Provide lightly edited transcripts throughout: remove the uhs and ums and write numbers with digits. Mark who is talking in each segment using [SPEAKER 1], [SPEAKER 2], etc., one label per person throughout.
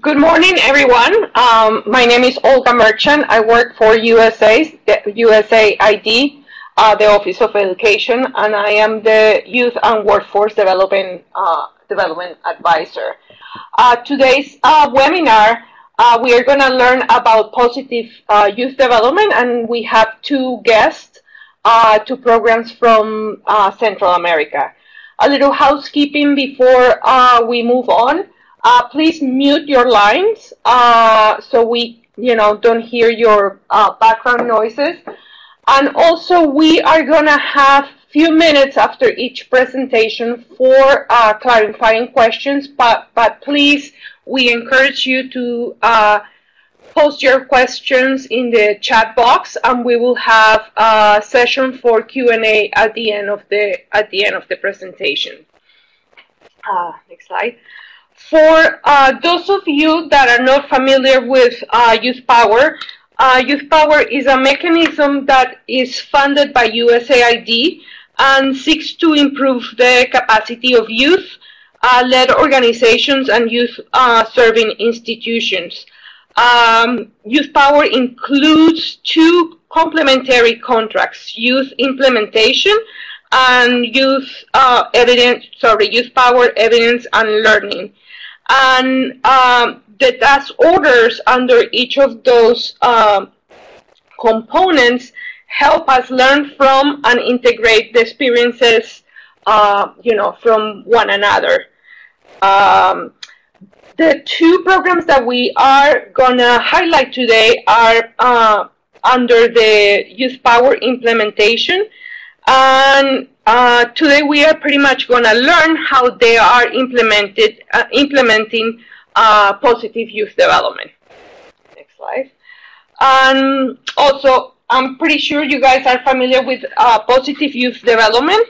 [SPEAKER 1] Good morning, everyone. My name is Olga Merchant. I work for USAID, the Office of Education, and I am the Youth and Workforce Development Advisor. Today's webinar, we are going to learn about positive youth development, and we have two guests, two programs from Central America. A little housekeeping before we move on. Please mute your lines so we, don't hear your background noises. And also, we are going to have a few minutes after each presentation for clarifying questions. But please, we encourage you to post your questions in the chat box, and we will have a session for Q&A at the end of the presentation. Next slide. For those of you that are not familiar with YouthPower, YouthPower is a mechanism that is funded by USAID and seeks to improve the capacity of youth-led organizations and youth-serving institutions. YouthPower includes two complementary contracts: youth implementation and YouthPower Evidence and Learning. And the task orders under each of those components help us learn from and integrate the experiences, from one another. The two programs that we are going to highlight today are under the YouthPower implementation. And today we are pretty much going to learn how they are implementing positive youth development. Next slide. And also, I'm pretty sure you guys are familiar with positive youth development.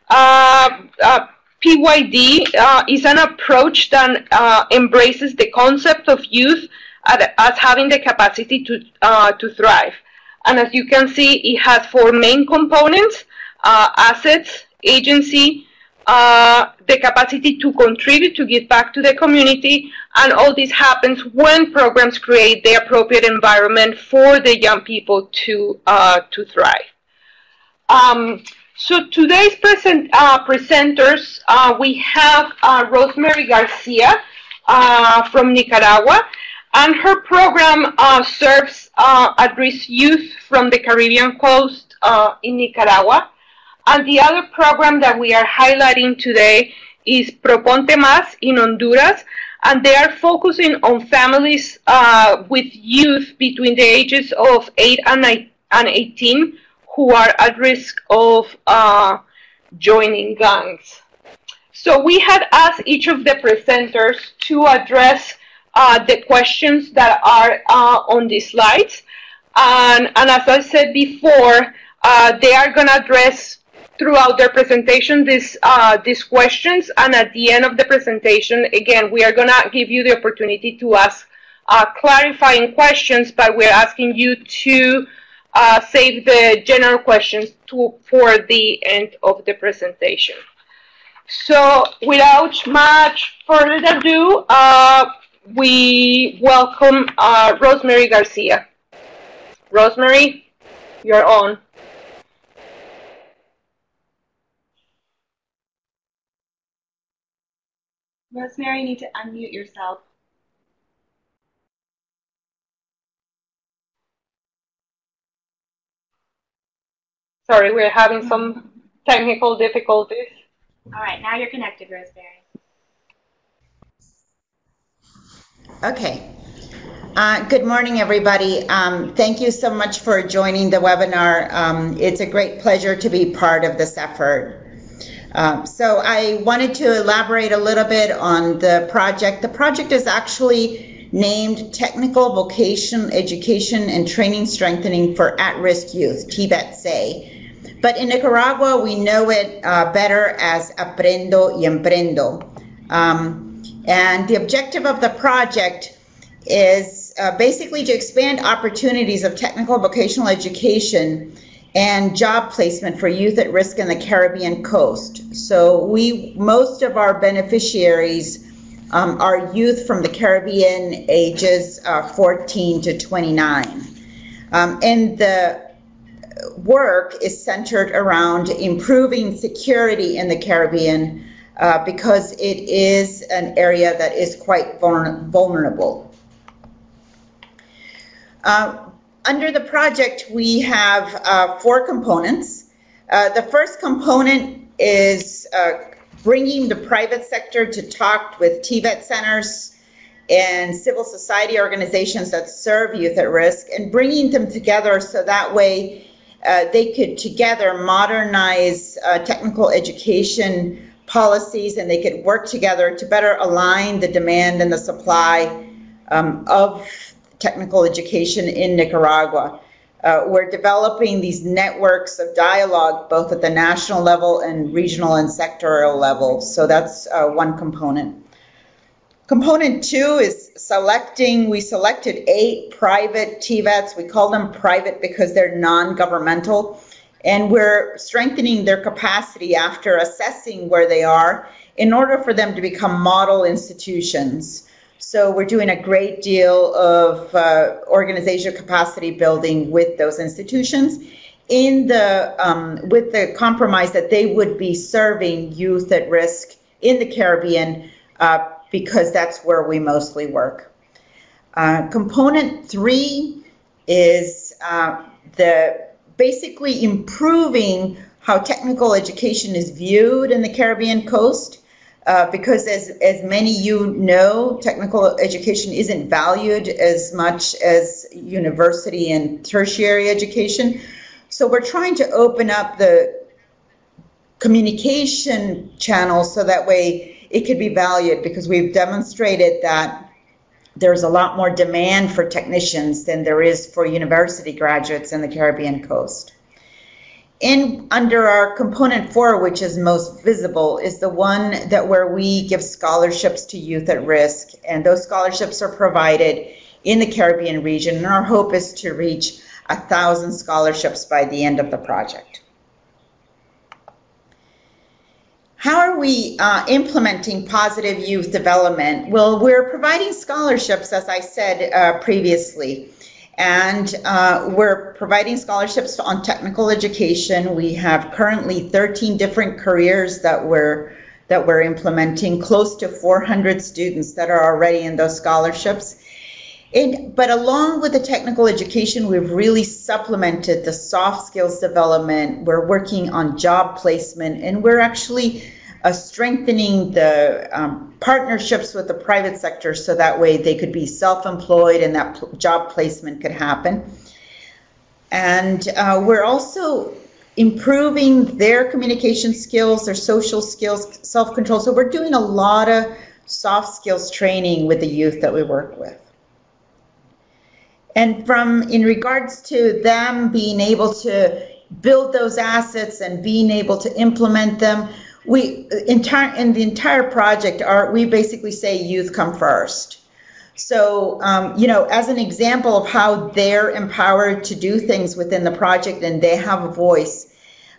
[SPEAKER 1] PYD is an approach that embraces the concept of youth as having the capacity to thrive. And as you can see, it has four main components: assets, agency, the capacity to contribute, to give back to the community, and all this happens when programs create the appropriate environment for the young people to thrive. So today's presenters, we have Rosemary Garcia from Nicaragua, and her program serves at-risk youth from the Caribbean coast in Nicaragua. And the other program that we are highlighting today is Proponte Más in Honduras, and they are focusing on families with youth between the ages of 8 and 18 who are at risk of joining gangs. So we had asked each of the presenters to address the questions that are on these slides. And as I said before, they are going to address throughout their presentation these questions, and at the end of the presentation, again, we are going to give you the opportunity to ask clarifying questions, but we're asking you to save the general questions for the end of the presentation. So without much further ado, we welcome Rosemary Garcia. Rosemary, you're on.
[SPEAKER 2] Rosemary, you need to unmute yourself.
[SPEAKER 1] Sorry, we're having some technical difficulties.
[SPEAKER 2] All right, now you're connected, Rosemary.
[SPEAKER 3] Okay. Good morning, everybody. Thank you so much for joining the webinar. It's a great pleasure to be part of this effort. So I wanted to elaborate a little bit on the project. The project is actually named Technical Vocational Education and Training Strengthening for At-Risk Youth, TVET SAY. But in Nicaragua, we know it better as Aprendo y Emprendo. And the objective of the project is basically to expand opportunities of technical vocational education and job placement for youth at risk in the Caribbean coast. So most of our beneficiaries are youth from the Caribbean ages 14 to 29. And the work is centered around improving security in the Caribbean because it is an area that is quite vulnerable. Under the project, we have 4 components. The first component is bringing the private sector to talk with TVET centers and civil society organizations that serve youth at risk, and bringing them together so that way they could together modernize technical education policies, and they could work together to better align the demand and the supply of technical education in Nicaragua. We're developing these networks of dialogue both at the national level and regional and sectoral level. So that's one component. Component 2 is we selected 8 private TVETs. We call them private because they're non-governmental. And we're strengthening their capacity after assessing where they are in order for them to become model institutions. So we're doing a great deal of organizational capacity building with those institutions with the compromise that they would be serving youth at risk in the Caribbean because that's where we mostly work. Component 3 is basically improving how technical education is viewed in the Caribbean coast. Because as many you know, technical education isn't valued as much as university and tertiary education. So we're trying to open up the communication channels so that way it could be valued, because we've demonstrated that there's a lot more demand for technicians than there is for university graduates in the Caribbean coast. Under our component 4, which is most visible, is the one where we give scholarships to youth at risk, and those scholarships are provided in the Caribbean region, and our hope is to reach 1,000 scholarships by the end of the project. How are we implementing positive youth development? Well, we're providing scholarships, as I said previously. And we're providing scholarships on technical education. We have currently 13 different careers that we're implementing, close to 400 students that are already in those scholarships. But along with the technical education, we've really supplemented the soft skills development. We're working on job placement, and we're actually strengthening the partnerships with the private sector so that way they could be self-employed and that job placement could happen. And we're also improving their communication skills, their social skills, self-control. So we're doing a lot of soft skills training with the youth that we work with. And in regards to them being able to build those assets and being able to implement them, in the entire project, we basically say youth come first. So, as an example of how they're empowered to do things within the project and they have a voice,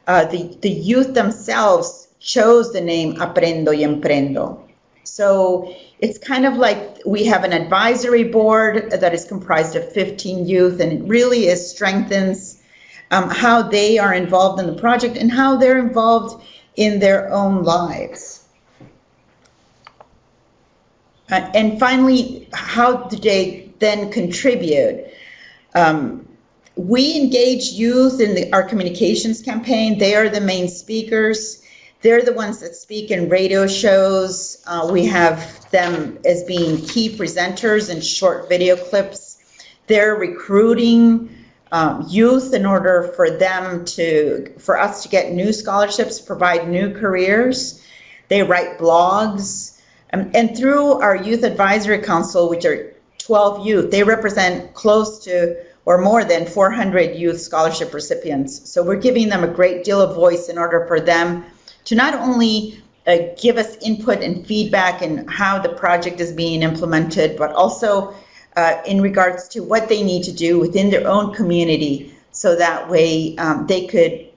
[SPEAKER 3] the youth themselves chose the name Aprendo y Emprendo. So it's kind of like we have an advisory board that is comprised of 15 youth, and it really strengthens how they are involved in the project and how they're involved in their own lives. And finally, how do they then contribute? We engage youth in our communications campaign. They are the main speakers. They're the ones that speak in radio shows. We have them as being key presenters in short video clips. They're recruiting youth in order for us to get new scholarships, provide new careers. They write blogs. And through our Youth Advisory Council, which are 12 youth, they represent close to or more than 400 youth scholarship recipients. So we're giving them a great deal of voice in order for them to not only give us input and feedback in how the project is being implemented, but also in regards to what they need to do within their own community, so that way they could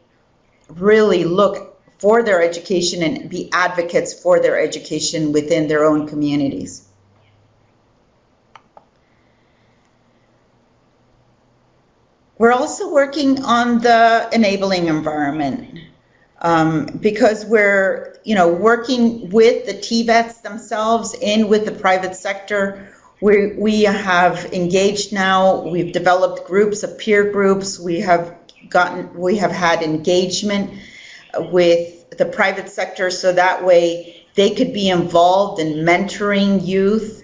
[SPEAKER 3] really look for their education and be advocates for their education within their own communities. We're also working on the enabling environment because we're, working with the TVETs themselves and with the private sector. We have engaged now. We've developed groups of peer groups. We have had engagement with the private sector so that way they could be involved in mentoring youth.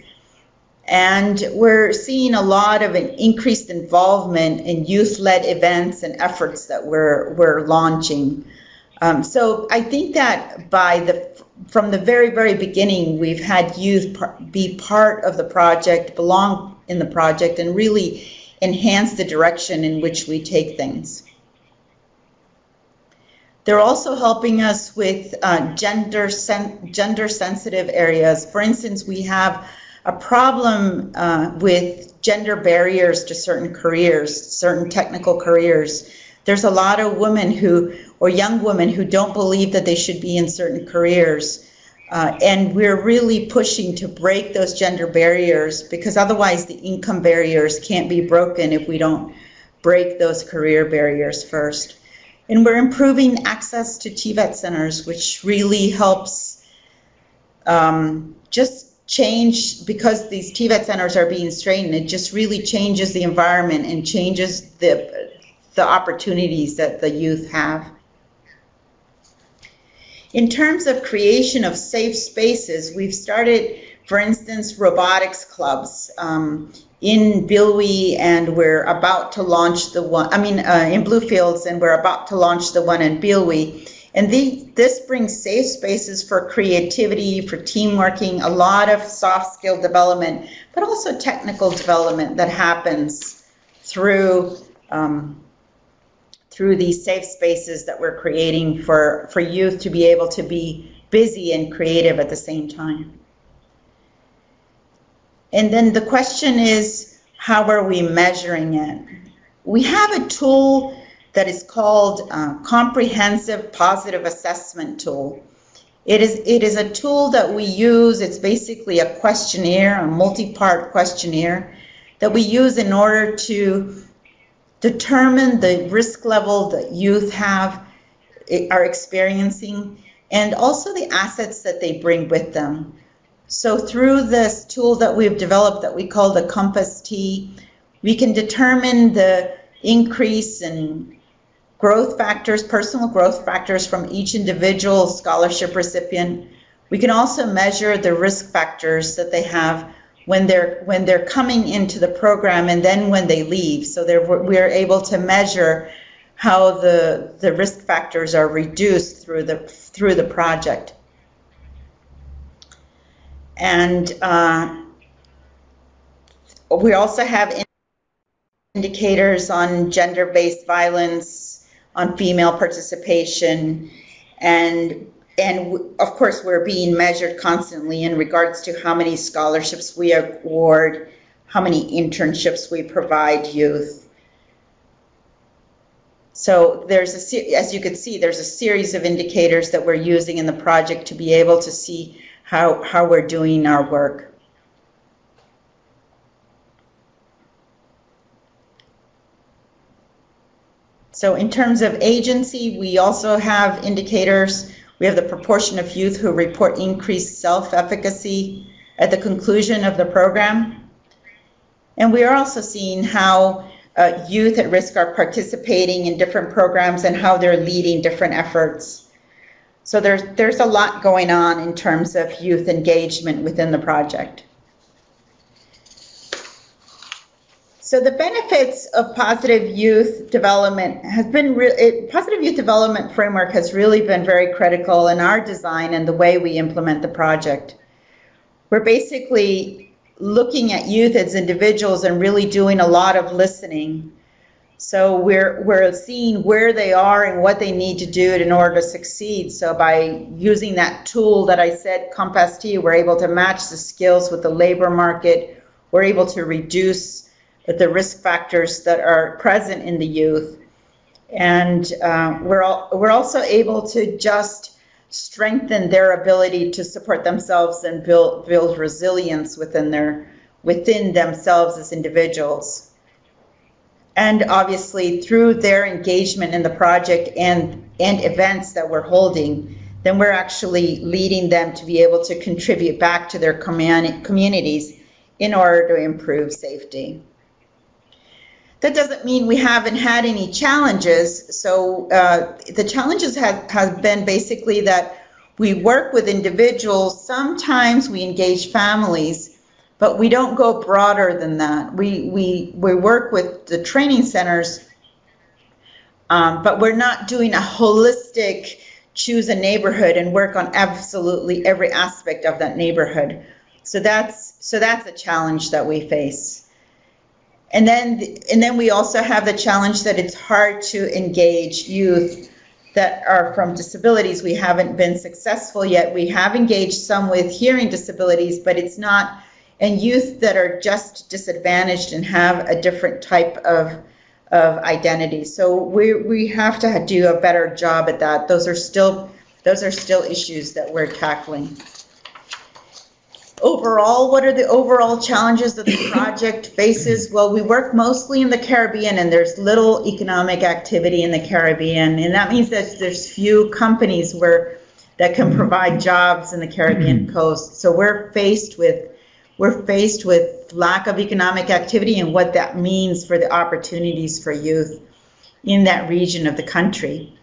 [SPEAKER 3] And we're seeing a lot of an increased involvement in youth-led events and efforts that we're launching. So I think that from the very, very beginning, we've had youth be part of the project, belong in the project, and really enhance the direction in which we take things. They're also helping us with gender-sensitive areas. For instance, we have a problem with gender barriers to certain careers, certain technical careers. There's a lot of women or young women who don't believe that they should be in certain careers. And we're really pushing to break those gender barriers because otherwise the income barriers can't be broken if we don't break those career barriers first. And we're improving access to TVET centers, which really helps just change, because these TVET centers are being straightened, it just really changes the environment and changes the opportunities that the youth have. In terms of creation of safe spaces, we've started, for instance, robotics clubs in Bilwi, and we're about to launch the one, in Bluefields, and we're about to launch the one in Bilwi. And this brings safe spaces for creativity, for team working, a lot of soft skill development, but also technical development that happens through these safe spaces that we're creating for youth to be able to be busy and creative at the same time. And then the question is, how are we measuring it? We have a tool that is called Comprehensive Positive Assessment Tool. It is a tool that we use. It's basically a questionnaire, a multi-part questionnaire that we use in order to determine the risk level that youth are experiencing, and also the assets that they bring with them. So through this tool that we've developed that we call the Compass T, we can determine the increase in growth factors, personal growth factors from each individual scholarship recipient. We can also measure the risk factors that they have when they're coming into the program and then when they leave. So we're able to measure how the risk factors are reduced through the project. And we also have indicators on gender-based violence, on female participation, and of course we're being measured constantly in regards to how many scholarships we award, how many internships we provide youth. So as you can see, there's a series of indicators that we're using in the project to be able to see how we're doing our work. So in terms of agency, we also have indicators. We have the proportion of youth who report increased self-efficacy at the conclusion of the program. And we are also seeing how youth at risk are participating in different programs and how they're leading different efforts. So there's a lot going on in terms of youth engagement within the project. So the benefits of positive youth development positive youth development framework has really been very critical in our design and the way we implement the project. We're basically looking at youth as individuals and really doing a lot of listening. So we're seeing where they are and what they need to do in order to succeed. So by using that tool that I said, Compass T, we're able to match the skills with the labor market. We're able to reduce the risk factors that are present in the youth. And we're also able to just strengthen their ability to support themselves and build resilience within themselves as individuals. And obviously through their engagement in the project and events that we're holding, then we're actually leading them to be able to contribute back to their communities in order to improve safety. That doesn't mean we haven't had any challenges. So the challenges have been basically that we work with individuals. Sometimes we engage families, but we don't go broader than that. We work with the training centers, but we're not doing a holistic choose a neighborhood and work on absolutely every aspect of that neighborhood. So that's a challenge that we face. And then we also have the challenge that it's hard to engage youth that are from disabilities. We haven't been successful yet. We have engaged some with hearing disabilities, but it's not, and youth that are just disadvantaged and have a different type of identity. So we have to do a better job at that. Those are still issues that we're tackling. Overall, what are the overall challenges that the project faces? Well, we work mostly in the Caribbean, and there's little economic activity in the Caribbean, and that means that there's few companies that can provide jobs in the Caribbean coast. So we're faced with lack of economic activity and what that means for the opportunities for youth in that region of the country.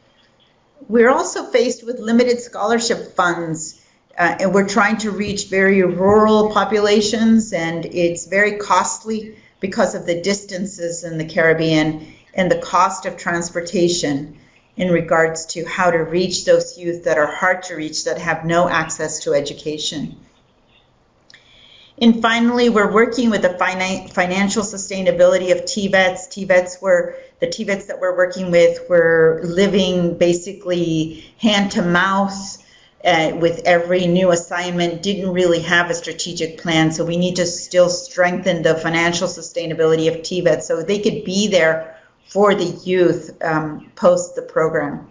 [SPEAKER 3] We're also faced with limited scholarship funds. And we're trying to reach very rural populations, and it's very costly because of the distances in the Caribbean and the cost of transportation in regards to how to reach those youth that are hard to reach, that have no access to education. And finally, we're working with the financial sustainability of TVETs. The TVETs that we're working with, we're living basically hand to mouth. With every new assignment, didn't really have a strategic plan, so we need to still strengthen the financial sustainability of TVET so they could be there for the youth post the program.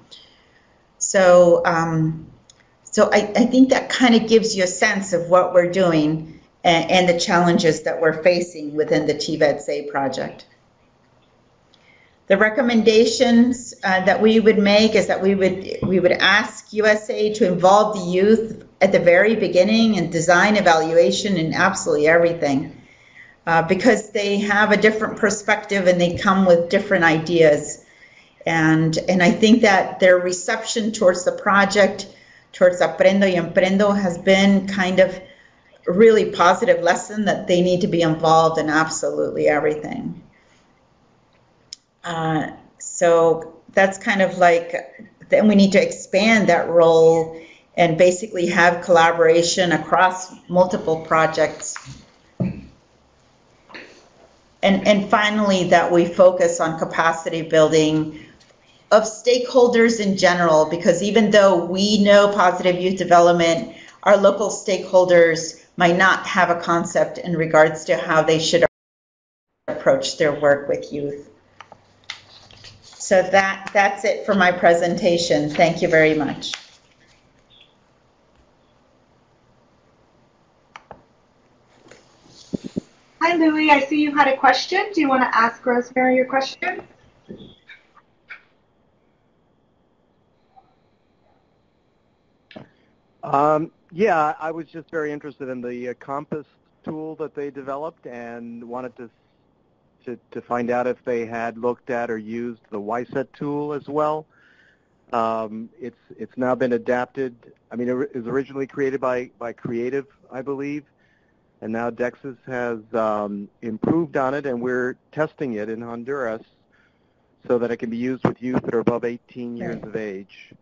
[SPEAKER 3] So I think that kind of gives you a sense of what we're doing and the challenges that we're facing within the TVET SAY project. The recommendations that we would make is that we would ask USAID to involve the youth at the very beginning and design evaluation and absolutely everything, because they have a different perspective and they come with different ideas. And I think that their reception towards the project, towards Aprendo y Emprendo, has been kind of a really positive lesson that they need to be involved in absolutely everything. So that's kind of like, then we need to expand that role and basically have collaboration across multiple projects. And finally, that we focus on capacity building of stakeholders in general, because even though we know positive youth development, our local stakeholders might not have a concept in regards to how they should approach their work with youth. So that's it for my presentation. Thank you very much.
[SPEAKER 2] Hi, Louie. I see you had a question. Do you want to ask Rosemary your question?
[SPEAKER 4] Yeah, I was just very interested in the Compass tool that they developed and wanted to find out if they had looked at or used the YSET tool as well. It's now been adapted. I mean, it was originally created by Creative, I believe, and now Dexys has improved on it, and we're testing it in Honduras so that it can be used with youth that are above 18 years of age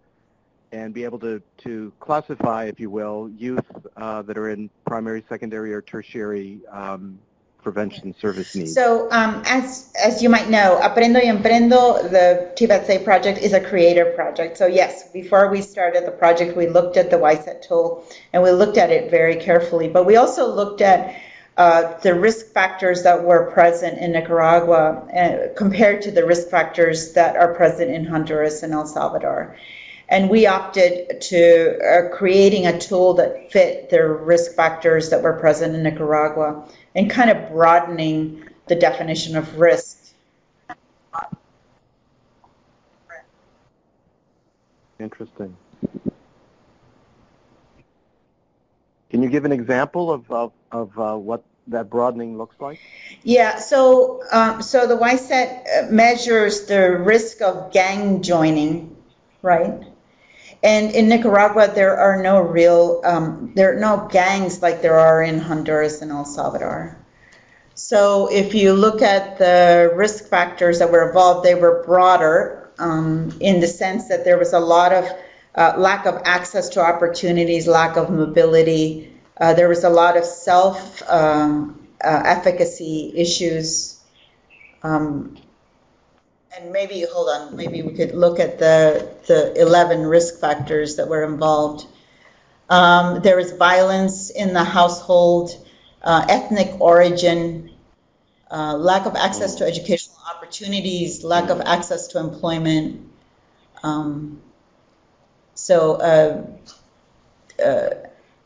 [SPEAKER 4] and be able to classify, if you will, youth that are in primary, secondary, or tertiary prevention service needs. So
[SPEAKER 3] as you might know, Aprendo y Emprendo, the TVET SAY project, is a creative project. So yes, before we started the project, we looked at the YSET tool and we looked at it very carefully, but we also looked at the risk factors that were present in Nicaragua compared to the risk factors that are present in Honduras and El Salvador. And we opted to creating a tool that fit the risk factors that were present in Nicaragua and kind of broadening the definition of risk.
[SPEAKER 4] Interesting. Can you give an example of what that broadening looks like?
[SPEAKER 3] Yeah, so the YSET measures the risk of gang joining, right? And in Nicaragua, there are no real, there are no gangs like there are in Honduras and El Salvador. So if you look at the risk factors that were involved, they were broader in the sense that there was a lot of lack of access to opportunities, lack of mobility. There was a lot of self-efficacy issues. And maybe, hold on, maybe we could look at the 11 risk factors that were involved. There was violence in the household, ethnic origin, lack of access to educational opportunities, lack of access to employment.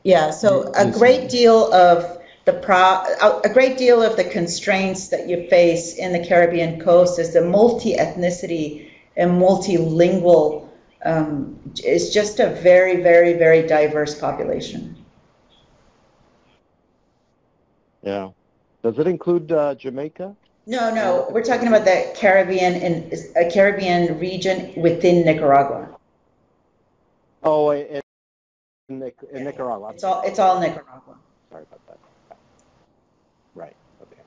[SPEAKER 3] Yeah, so a great deal of the constraints that you face in the Caribbean coast is the multi-ethnicity and multilingual. It's just a very, very, very diverse population.
[SPEAKER 4] Yeah. Does it include Jamaica?
[SPEAKER 3] No, we're talking about the Caribbean and a Caribbean region within Nicaragua.
[SPEAKER 4] Oh, in Nicaragua.
[SPEAKER 3] It's all Nicaragua.
[SPEAKER 4] Sorry about that. Right. Okay.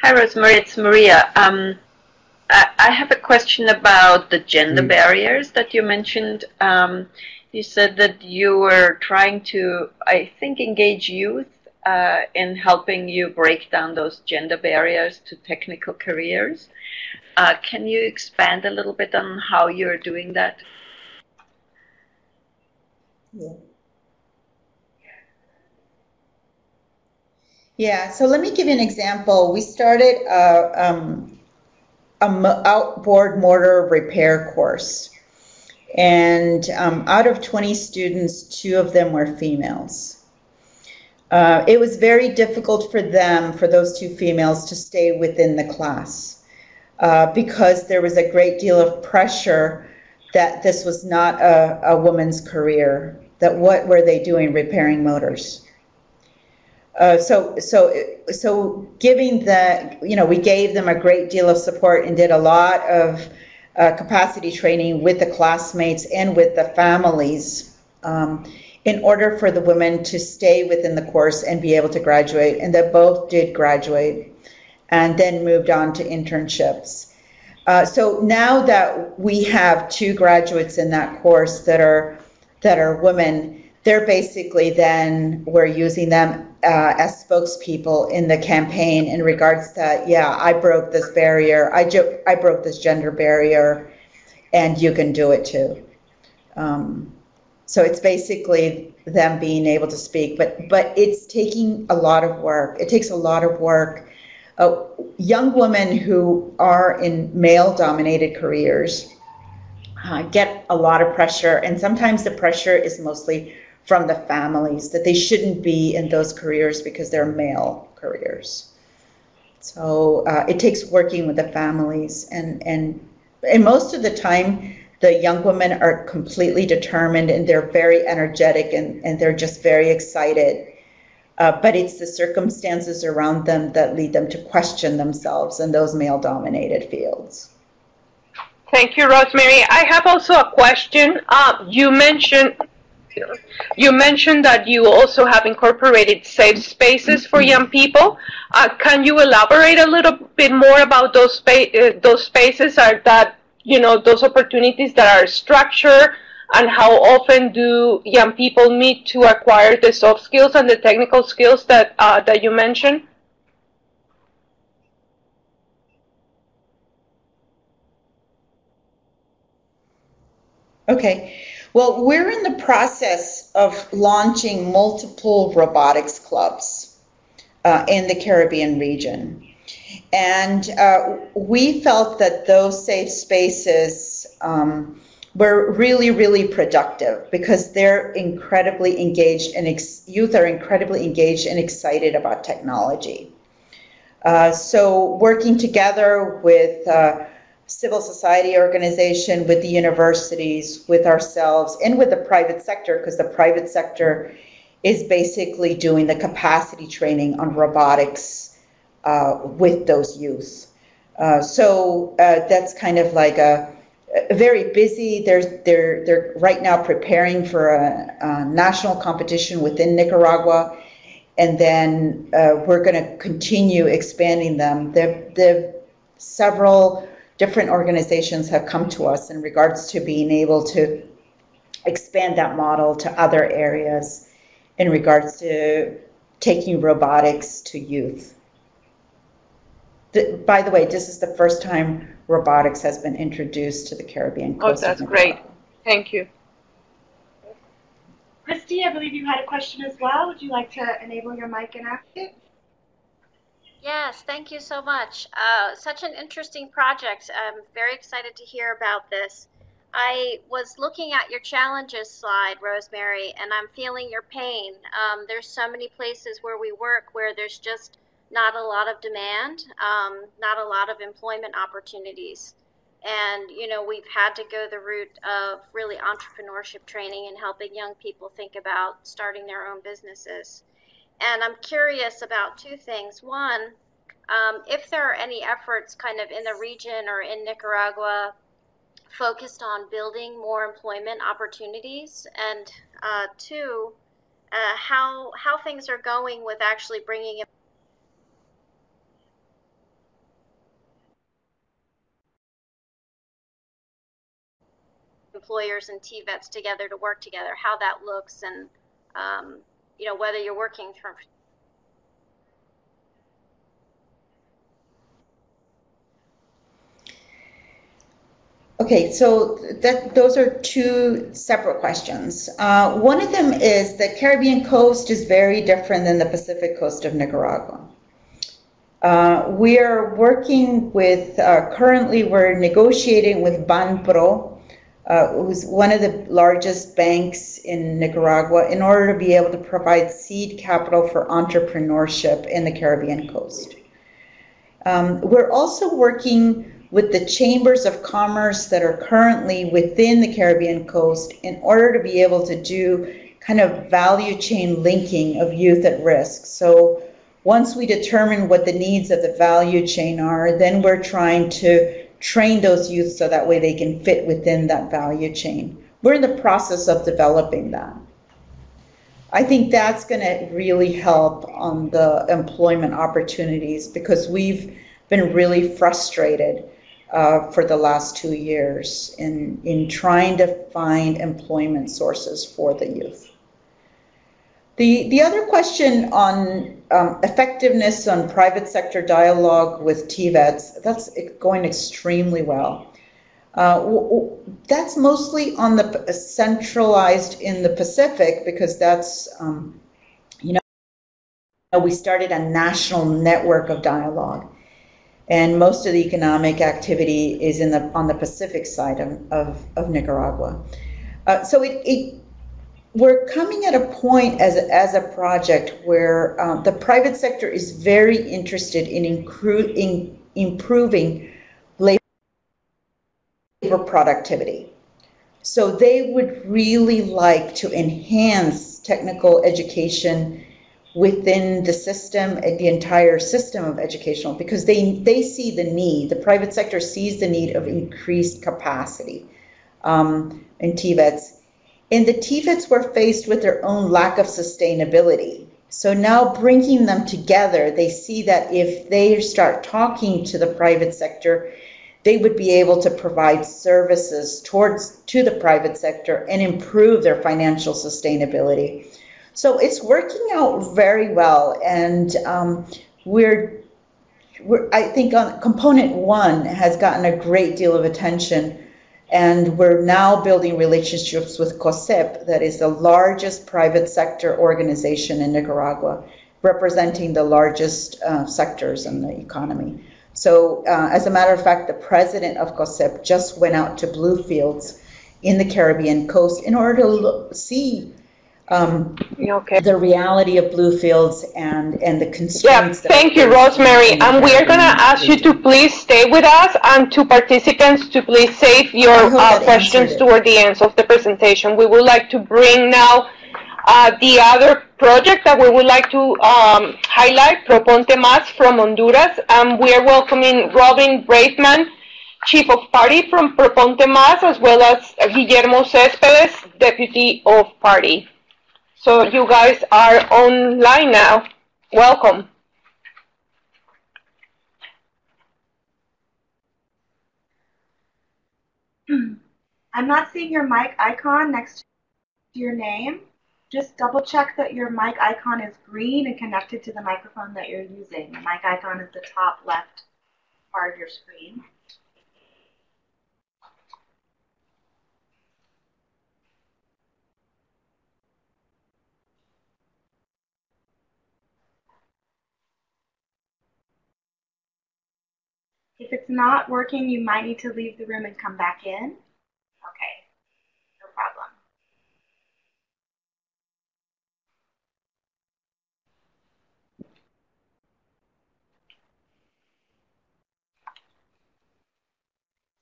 [SPEAKER 5] Hi, Rosemary. It's Maria. I have a question about the gender barriers that you mentioned. You said that you were trying to, I think, engage youth in helping you break down those gender barriers to technical careers. Can you expand a little bit on how you're doing that?
[SPEAKER 3] Yeah, so let me give you an example. We started an outboard motor repair course. And out of 20 students, 2 of them were females. It was very difficult for those 2 females, to stay within the class because there was a great deal of pressure that this was not a woman's career, that what were they doing repairing motors? So giving we gave them a great deal of support and did a lot of capacity training with the classmates and with the families in order for the women to stay within the course and be able to graduate. And they both did graduate and then moved on to internships. So now that we have 2 graduates in that course that are women, they're basically we're using them as spokespeople in the campaign in regards to, yeah, I broke this barrier, I broke this gender barrier, and you can do it too. So it's basically them being able to speak, but it's taking a lot of work. It takes a lot of work. Young women who are in male-dominated careers get a lot of pressure, and sometimes the pressure is mostly from the families, that they shouldn't be in those careers because they're male careers. So it takes working with the families, and most of the time, the young women are completely determined and they're very energetic and they're just very excited. But it's the circumstances around them that lead them to question themselves in those male-dominated fields.
[SPEAKER 1] Thank you, Rosemary. I have also a question. You mentioned that you also have incorporated safe spaces for young people. Can you elaborate a little bit more about those spaces? Are that, those opportunities that are structured, and how often do young people meet to acquire the soft skills and the technical skills that you mentioned?
[SPEAKER 3] Okay. Well, we're in the process of launching multiple robotics clubs in the Caribbean region. And we felt that those safe spaces were really, really productive because they're incredibly engaged and youth are incredibly engaged and excited about technology. So working together with civil society organization, with the universities, with ourselves, and with the private sector, because the private sector is basically doing the capacity training on robotics with those youth. So that's kind of like a very busy. They're right now preparing for a national competition within Nicaragua, and then we're going to continue expanding them. Several different organizations have come to us in regards to being able to expand that model to other areas in regards to taking robotics to youth. By the way, this is the first time robotics has been introduced to the Caribbean coast.
[SPEAKER 1] Oh, that's great. Thank you.
[SPEAKER 2] Christy, I believe you had a question as well. Would you like to enable your mic and ask it?
[SPEAKER 6] Yes, thank you so much. Such an interesting project. I'm very excited to hear about this. I was looking at your challenges slide, Rosemary, and I'm feeling your pain. There's so many places where we work where there's just not a lot of demand, not a lot of employment opportunities. And, you know, we've had to go the route of really entrepreneurship training and helping young people think about starting their own businesses. And I'm curious about two things. One, if there are any efforts kind of in the region or in Nicaragua focused on building more employment opportunities, and two, how things are going with actually bringing employers and TVETs together to work together, how that looks, and you know, whether you're working from.
[SPEAKER 3] Okay, so those are two separate questions. One of them is the Caribbean coast is very different than the Pacific coast of Nicaragua. We are working with, currently we're negotiating with Banpro, who's one of the largest banks in Nicaragua, in order to be able to provide seed capital for entrepreneurship in the Caribbean coast. We're also working with the chambers of commerce that are currently within the Caribbean coast in order to be able to do kind of value chain linking of youth at risk. So once we determine what the needs of the value chain are, then we're trying to train those youth so that way they can fit within that value chain. We're in the process of developing that. I think that's going to really help on the employment opportunities because we've been really frustrated for the last 2 years in trying to find employment sources for the youth. The other question on effectiveness on private sector dialogue with TVETs, that's going extremely well. That's mostly on the centralized in the Pacific because that's, you know, we started a national network of dialogue. And most of the economic activity is on the Pacific side of Nicaragua. So we're coming at a point as a project where the private sector is very interested in improving labor productivity. So they would really like to enhance technical education within the system, the entire system of educational, because they see the need, the private sector sees the need of increased capacity in TVETs. And the TVETs were faced with their own lack of sustainability. So now bringing them together, they see that if they start talking to the private sector, they would be able to provide services to the private sector and improve their financial sustainability. So it's working out very well, and I think on component 1 has gotten a great deal of attention And we're now building relationships with COSEP, that is the largest private sector organization in Nicaragua, representing the largest sectors in the economy. So as a matter of fact, the president of COSEP just went out to blue fields in the Caribbean coast in order to see the reality of blue fields and the constraints.
[SPEAKER 1] Yeah, thank you, Rosemary. And we are going to ask you to please stay with us, and to participants to please save your questions toward the end of the presentation. We would like to bring now the other project that we would like to highlight, Proponte Más from Honduras. And we are welcoming Robin Braithman, Chief of Party from Proponte Más, as well as Guillermo Céspedes, Deputy of Party. So you guys are online now. Welcome.
[SPEAKER 2] I'm not seeing your mic icon next to your name. Just double check that your mic icon is green and connected to the microphone that you're using. The mic icon is the top left part of your screen. If it's not working, you might need to leave the room and come back in. Okay, no problem.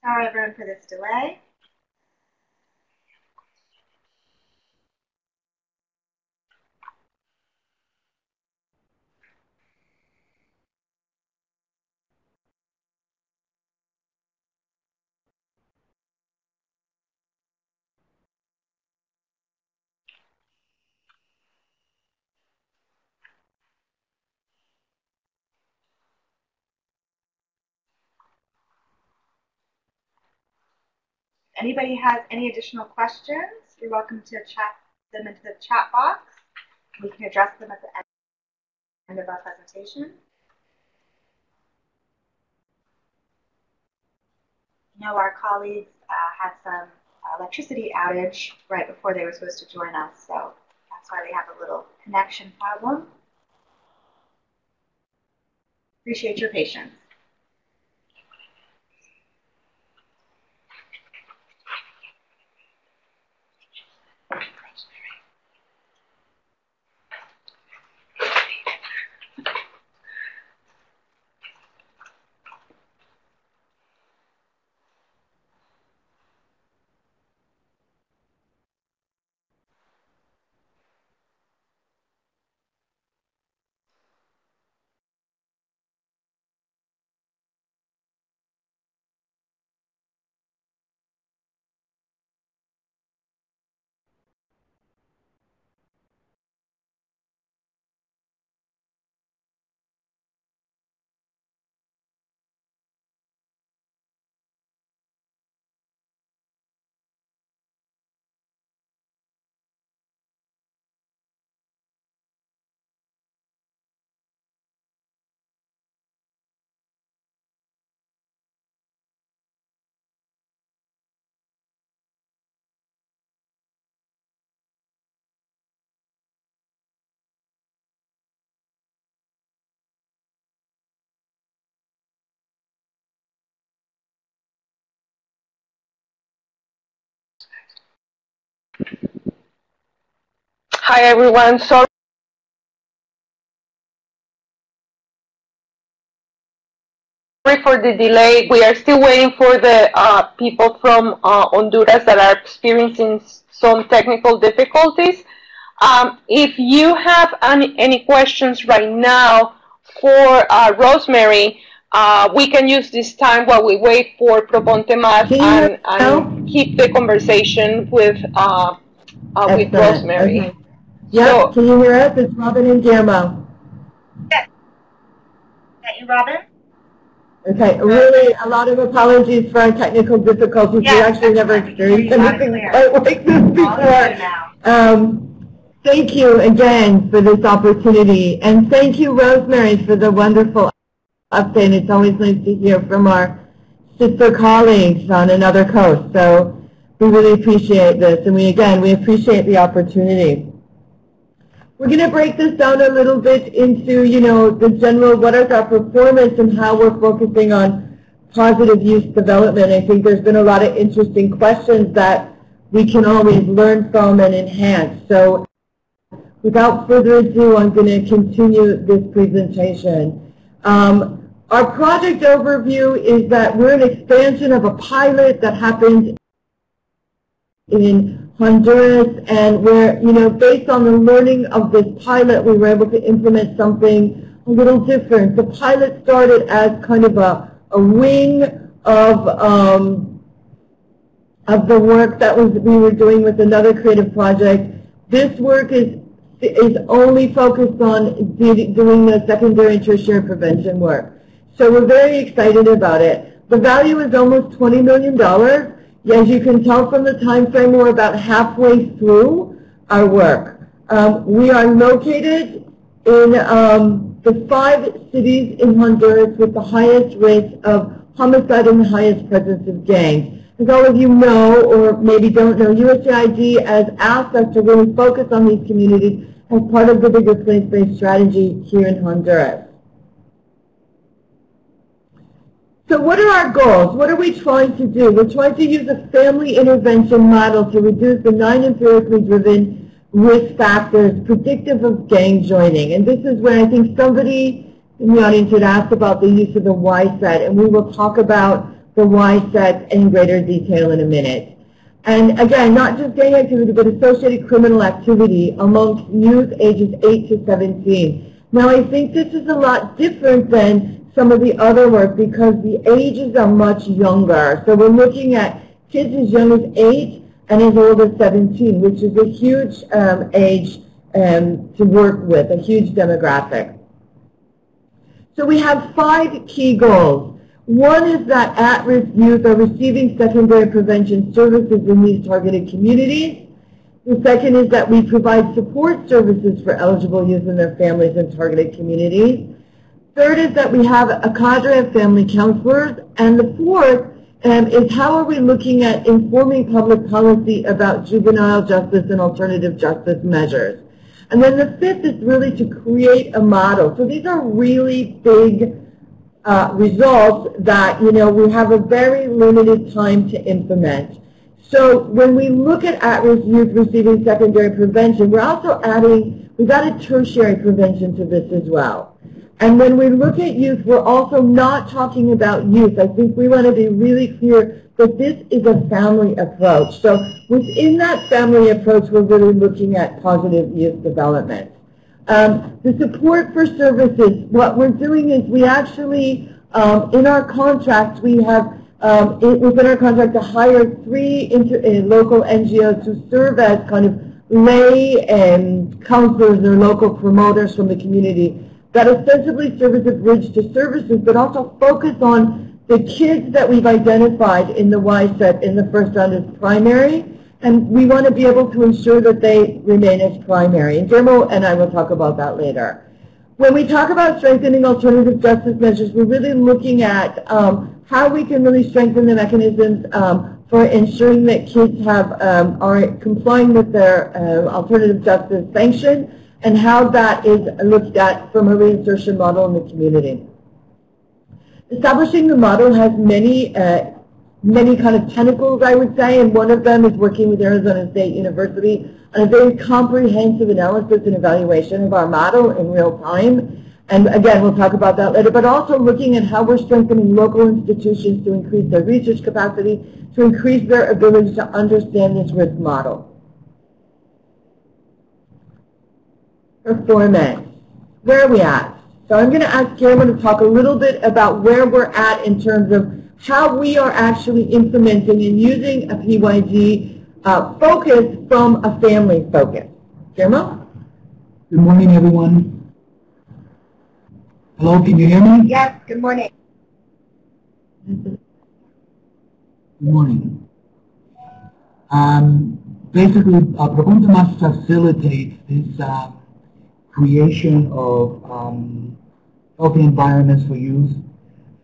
[SPEAKER 2] Sorry everyone for this delay. If anybody has any additional questions, you're welcome to chat them into the chat box. We can address them at the end of our presentation. You know, our colleagues had some electricity outage right before they were supposed to join us, so that's why we have a little connection problem. Appreciate your patience.
[SPEAKER 1] Hi everyone. Sorry for the delay. We are still waiting for the people from Honduras that are experiencing some technical difficulties. If you have any questions right now for Rosemary, we can use this time while we wait for Proponte Más and keep the conversation with Rosemary.
[SPEAKER 7] Okay. Yeah, so, can you hear us? It's Robin and Guillermo.
[SPEAKER 2] Yes. Is that you, Robin?
[SPEAKER 7] Okay, really a lot of apologies for our technical difficulties. We actually never experienced anything quite like this before. Thank you again for this opportunity. And thank you, Rosemary, for the wonderful update. It's always nice to hear from our sister colleagues on another coast. So we really appreciate this, and we appreciate the opportunity. We're going to break this down a little bit into, the general, what is our performance and how we're focusing on positive youth development. I think there's been a lot of interesting questions that we can always learn from and enhance. So without further ado, I'm going to continue this presentation. Our project overview is that we're an expansion of a pilot that happened in Honduras, and where, based on the learning of this pilot, we were able to implement something a little different. The pilot started as kind of a wing of the work that we were doing with another creative project. This work is only focused on doing the secondary and tertiary prevention work. So we're very excited about it. The value is almost $20 million. As you can tell from the time frame, we're about halfway through our work. We are located in the 5 cities in Honduras with the highest rates of homicide and the highest presence of gangs. As all of you know, or maybe don't know, USAID has asked us to really focus on these communities as part of the bigger place-based strategy here in Honduras. So what are our goals? What are we trying to do? We're trying to use a family intervention model to reduce the 9 empirically driven risk factors predictive of gang joining. And this is where I think somebody in the audience had asked about the use of the Y set, and we will talk about the Y set in greater detail in a minute. And again, not just gang activity, but associated criminal activity amongst youth ages 8 to 17. Now, I think this is a lot different than some of the other work because the ages are much younger. So we're looking at kids as young as 8 and as old as 17, which is a huge age to work with, a huge demographic. So we have 5 key goals. One is that at-risk youth are receiving secondary prevention services in these targeted communities. The second is that we provide support services for eligible youth and their families in targeted communities. Third is that we have a cadre of family counselors. And the fourth is how are we looking at informing public policy about juvenile justice and alternative justice measures. And then the fifth is really to create a model. So these are really big results that, we have a very limited time to implement. So when we look at at-risk youth receiving secondary prevention, we're also we've added tertiary prevention to this as well. And when we look at youth, we're also not talking about youth. I think we want to be really clear that this is a family approach. So within that family approach, we're really looking at positive youth development. The support for services, what we're doing is we actually, in our contract, we have, within our contract, to hire 3 local NGOs to serve as kind of lay counselors or local promoters from the community that ostensibly serve as a bridge to services, but also focus on the kids that we've identified in the Y set in the first round as primary, and we want to be able to ensure that they remain as primary. And Dermo and I will talk about that later. When we talk about strengthening alternative justice measures, we're really looking at how we can really strengthen the mechanisms for ensuring that kids are complying with their alternative justice sanction, and how that is looked at from a reinsertion model in the community. Establishing the model has many kind of tentacles, I would say, and one of them is working with Arizona State University on a very comprehensive analysis and evaluation of our model in real time. And again, we'll talk about that later, but also looking at how we're strengthening local institutions to increase their research capacity, to increase their ability to understand this risk model. Performance. Where are we at? So I'm going to ask Cameron to talk a little bit about where we're at in terms of how we are actually implementing and using a PYD focus from a family focus. Cameron?
[SPEAKER 8] Good morning, everyone. Hello, can you hear me?
[SPEAKER 2] Yes, good morning.
[SPEAKER 8] Good morning. Basically, Proponte Más facilitates this creation of healthy environments for youth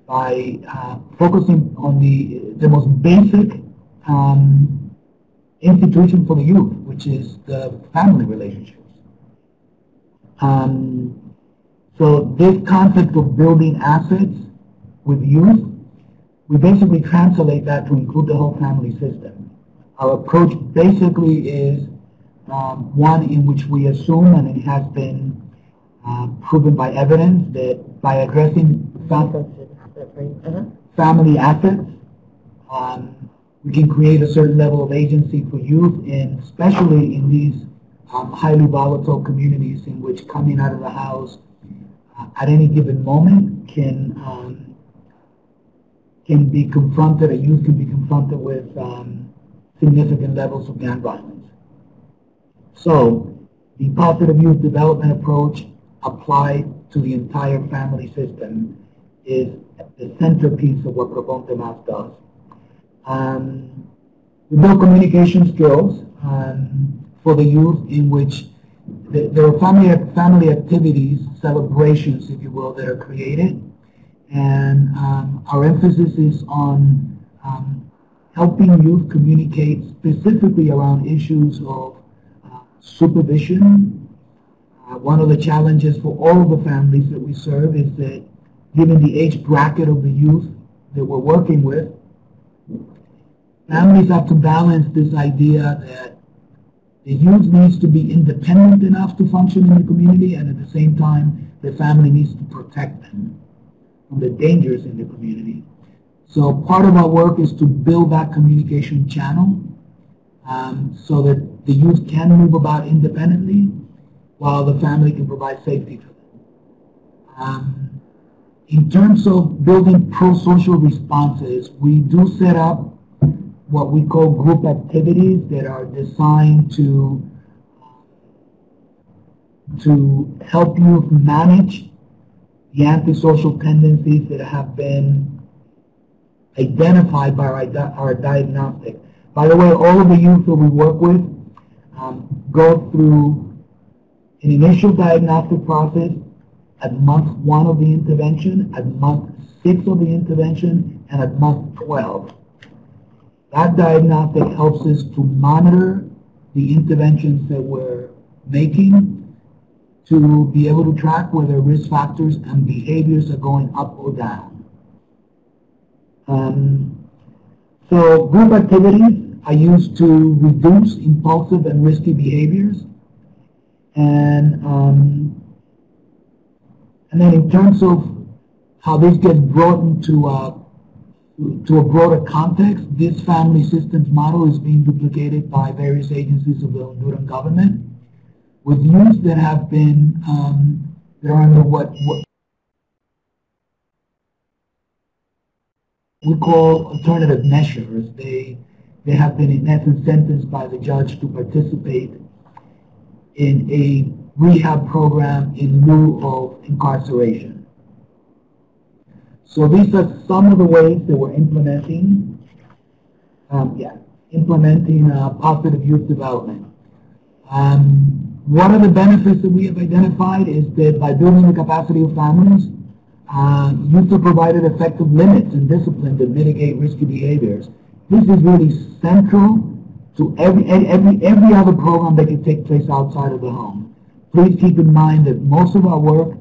[SPEAKER 8] by focusing on the most basic institution for the youth, which is the family relationships. So this concept of building assets with youth, we basically translate that to include the whole family system. Our approach basically is one in which we assume, and it has been proven by evidence, that by addressing family assets, we can create a certain level of agency for youth, and especially in these highly volatile communities in which coming out of the house at any given moment can be confronted, a youth can be confronted with significant levels of gang violence. So the positive youth development approach applied to the entire family system is the centerpiece of what Proponte Más does. We build communication skills for the youth, in which there are family activities, celebrations, if you will, that are created. And our emphasis is on helping youth communicate specifically around issues of supervision. One of the challenges for all of the families that we serve is that, given the age bracket of the youth that we're working with, families have to balance this idea that the youth needs to be independent enough to function in the community, and at the same time, the family needs to protect them from the dangers in the community. So part of our work is to build that communication channel so that the youth can move about independently while the family can provide safety for them. In terms of building pro-social responses, we do set up what we call group activities that are designed to help youth manage the antisocial tendencies that have been identified by our diagnostic. By the way, all of the youth that we work with go through an initial diagnostic process at month 1 of the intervention, at month 6 of the intervention, and at month 12. That diagnostic helps us to monitor the interventions that we're making, to be able to track whether risk factors and behaviors are going up or down. So group activities are used to reduce impulsive and risky behaviors. And then in terms of how this gets brought into a broader context, this family systems model is being duplicated by various agencies of the Honduran government, with youth that have been, that are under what we call alternative measures. They have been in essence sentenced by the judge to participate in a rehab program in lieu of incarceration. So these are some of the ways that we're implementing positive youth development. One of the benefits that we have identified is that by building the capacity of families, youth are provided effective limits and discipline that mitigate risky behaviors. This is really central to every other program that can take place outside of the home. Please keep in mind that most of our work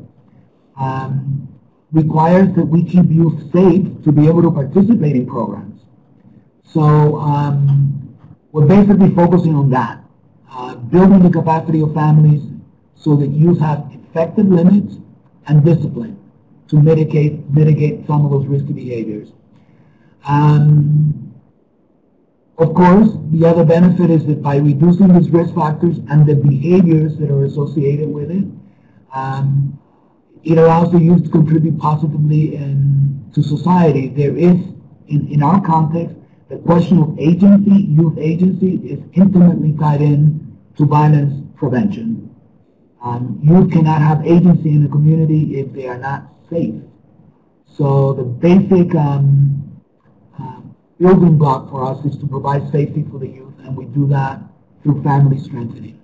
[SPEAKER 8] requires that we keep youth safe to be able to participate in programs. So we're basically focusing on that, building the capacity of families so that youth have effective limits and discipline to mitigate some of those risky behaviors. Of course, the other benefit is that by reducing these risk factors and the behaviors that are associated with it, it allows the youth to contribute positively to society. There is, in our context, the question of agency, youth agency, is intimately tied in to violence prevention. Youth cannot have agency in the community if they are not safe. So the basic building block for us is to provide safety for the youth, and we do that through family strengthening.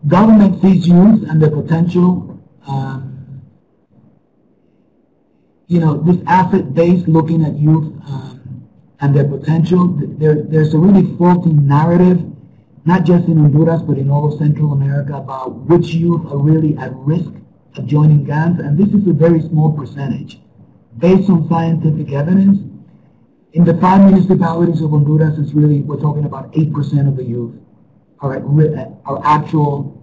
[SPEAKER 8] Government sees youth and their potential this asset base looking at youth and their potential, there's a really faulty narrative, not just in Honduras, but in all of Central America, about which youth are really at risk of joining gangs, and this is a very small percentage. Based on scientific evidence, in the 5 municipalities of Honduras, we're talking about 8% of the youth are actual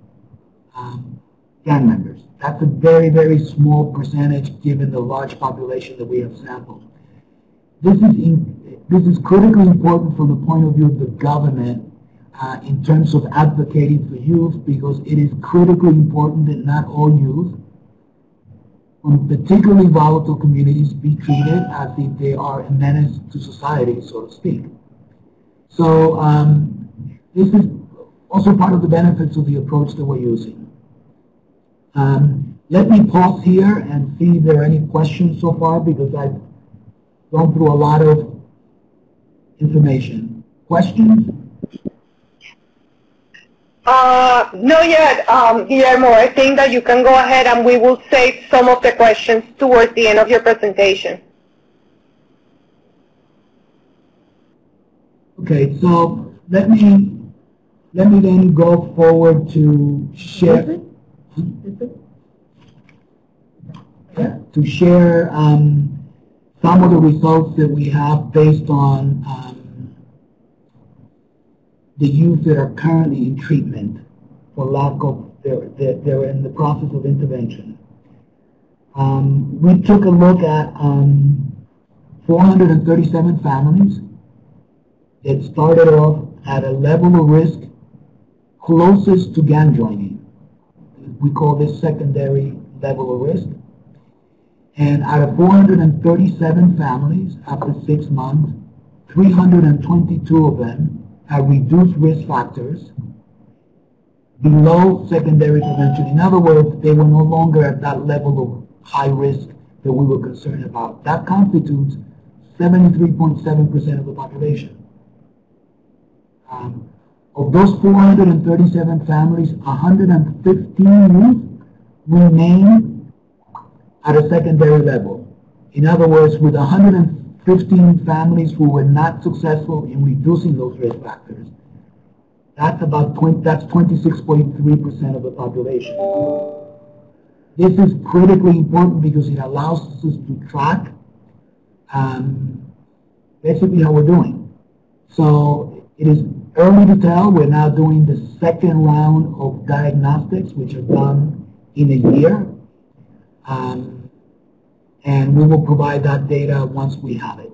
[SPEAKER 8] gang members. That's a very, very small percentage given the large population that we have sampled. This is critically important from the point of view of the government in terms of advocating for youth, because it is critically important that not all youth from particularly volatile communities be treated as if they are a menace to society, so to speak. So this is also part of the benefits of the approach that we're using. Let me pause here and see if there are any questions so far, because I've gone through a lot of information. Questions?
[SPEAKER 1] Not yet, Guillermo. I think that you can go ahead and we will save some of the questions towards the end of your presentation.
[SPEAKER 8] Okay, so let me then go forward to share. Yeah, to share some of the results that we have based on the youth that are currently in treatment for lack of, they're in the process of intervention. We took a look at 437 families that started off at a level of risk closest to gang joining. We call this secondary level of risk. And out of 437 families, after 6 months, 322 of them have reduced risk factors below secondary prevention. In other words, they were no longer at that level of high risk that we were concerned about. That constitutes 73.7% of the population. Of those 437 families, 115 youth remain at a secondary level. In other words, with 115 families who were not successful in reducing those risk factors, that's 26.3% of the population. This is critically important because it allows us to track basically how we're doing. So it is early to tell. We're now doing the second round of diagnostics, which are done in a year. And we will provide that data once we have it.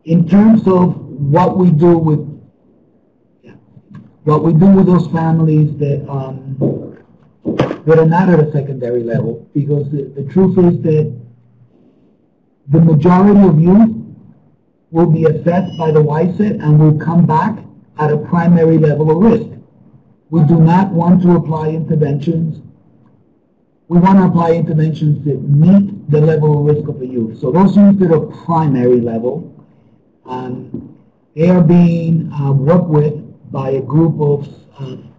[SPEAKER 8] In terms of what we do with those families that are not at a secondary level, because the truth is that the majority of youth will be assessed by the YSET and will come back at a primary level of risk. We do not want to apply interventions. We want to apply interventions that meet the level of risk of the youth. So those youth that are primary level, they are being worked with by a group of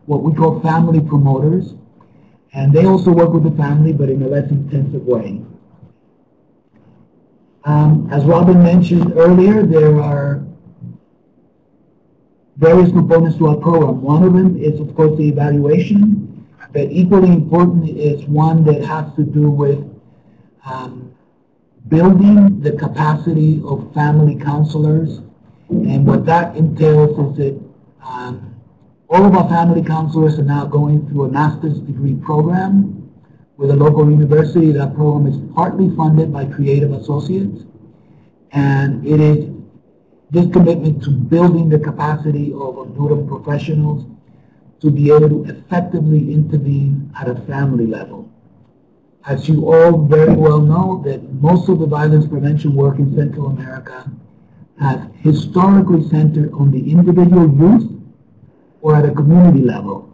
[SPEAKER 8] what we call family promoters, and they also work with the family, but in a less intensive way. As Robin mentioned earlier, there are various components to our program. One of them is, of course, the evaluation, but equally important is one that has to do with building the capacity of family counselors. And what that entails is that all of our family counselors are now going through a master's degree program with a local university. That program is partly funded by Creative Associates, and it is this commitment to building the capacity of Honduran professionals to be able to effectively intervene at a family level. As you all very well know, that most of the violence prevention work in Central America has historically centered on the individual youth or at a community level.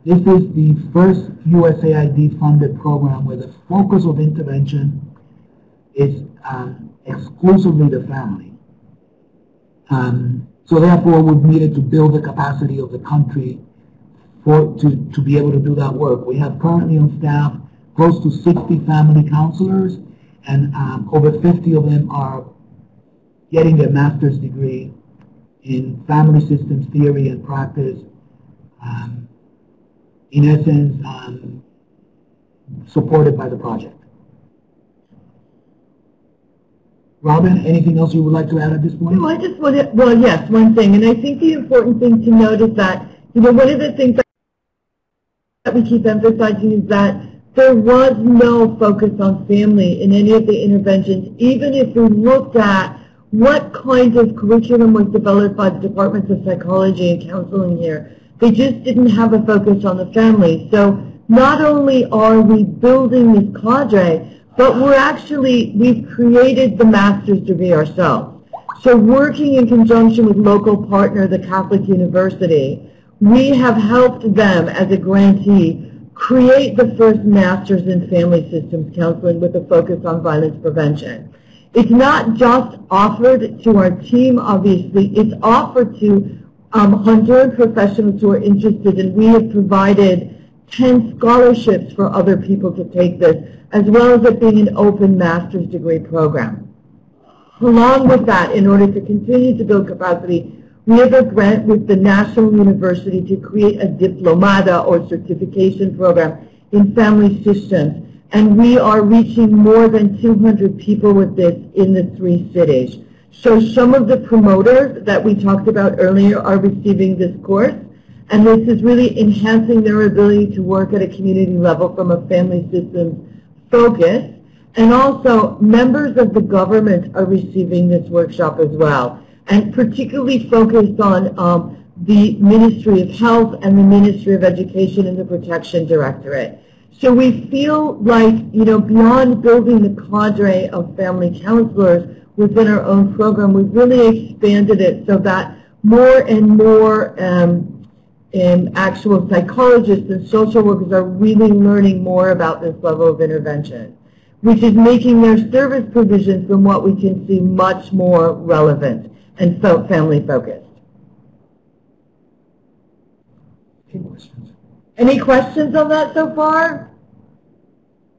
[SPEAKER 8] This is the first USAID funded program where the focus of intervention is exclusively the family. So therefore we've needed to build the capacity of the country to be able to do that work. We have currently on staff close to 60 family counselors, and over 50 of them are getting their master's degree in family systems theory and practice. In essence, supported by the project. Robin, anything else you would like to add at this point?
[SPEAKER 7] No, I just want to, well, yes, one thing, and I think the important thing to note is that, one of the things that we keep emphasizing is that there was no focus on family in any of the interventions, even if we looked at what kind of curriculum was developed by the departments of psychology and counseling here. They just didn't have a focus on the family. So not only are we building this cadre, but we've created the master's degree ourselves. So working in conjunction with local partner, the Catholic University, we have helped them as a grantee create the first master's in family systems counseling with a focus on violence prevention. It's not just offered to our team, obviously. It's offered to Honduran professionals who are interested, and we have provided 10 scholarships for other people to take this, as well as it being an open master's degree program. Along with that, in order to continue to build capacity, we have a grant with the National University to create a diplomata or certification program in family systems. And we are reaching more than 200 people with this in the 3 cities. So some of the promoters that we talked about earlier are receiving this course, and this is really enhancing their ability to work at a community level from a family systems focus. And also members of the government are receiving this workshop as well, and particularly focused on the Ministry of Health and the Ministry of Education and the Protection Directorate. So we feel like, beyond building the cadre of family counselors within our own program, we've really expanded it so that more and more actual psychologists and social workers are really learning more about this level of intervention, which is making their service provision, from what we can see, much more relevant and family focused. Any questions on that so far?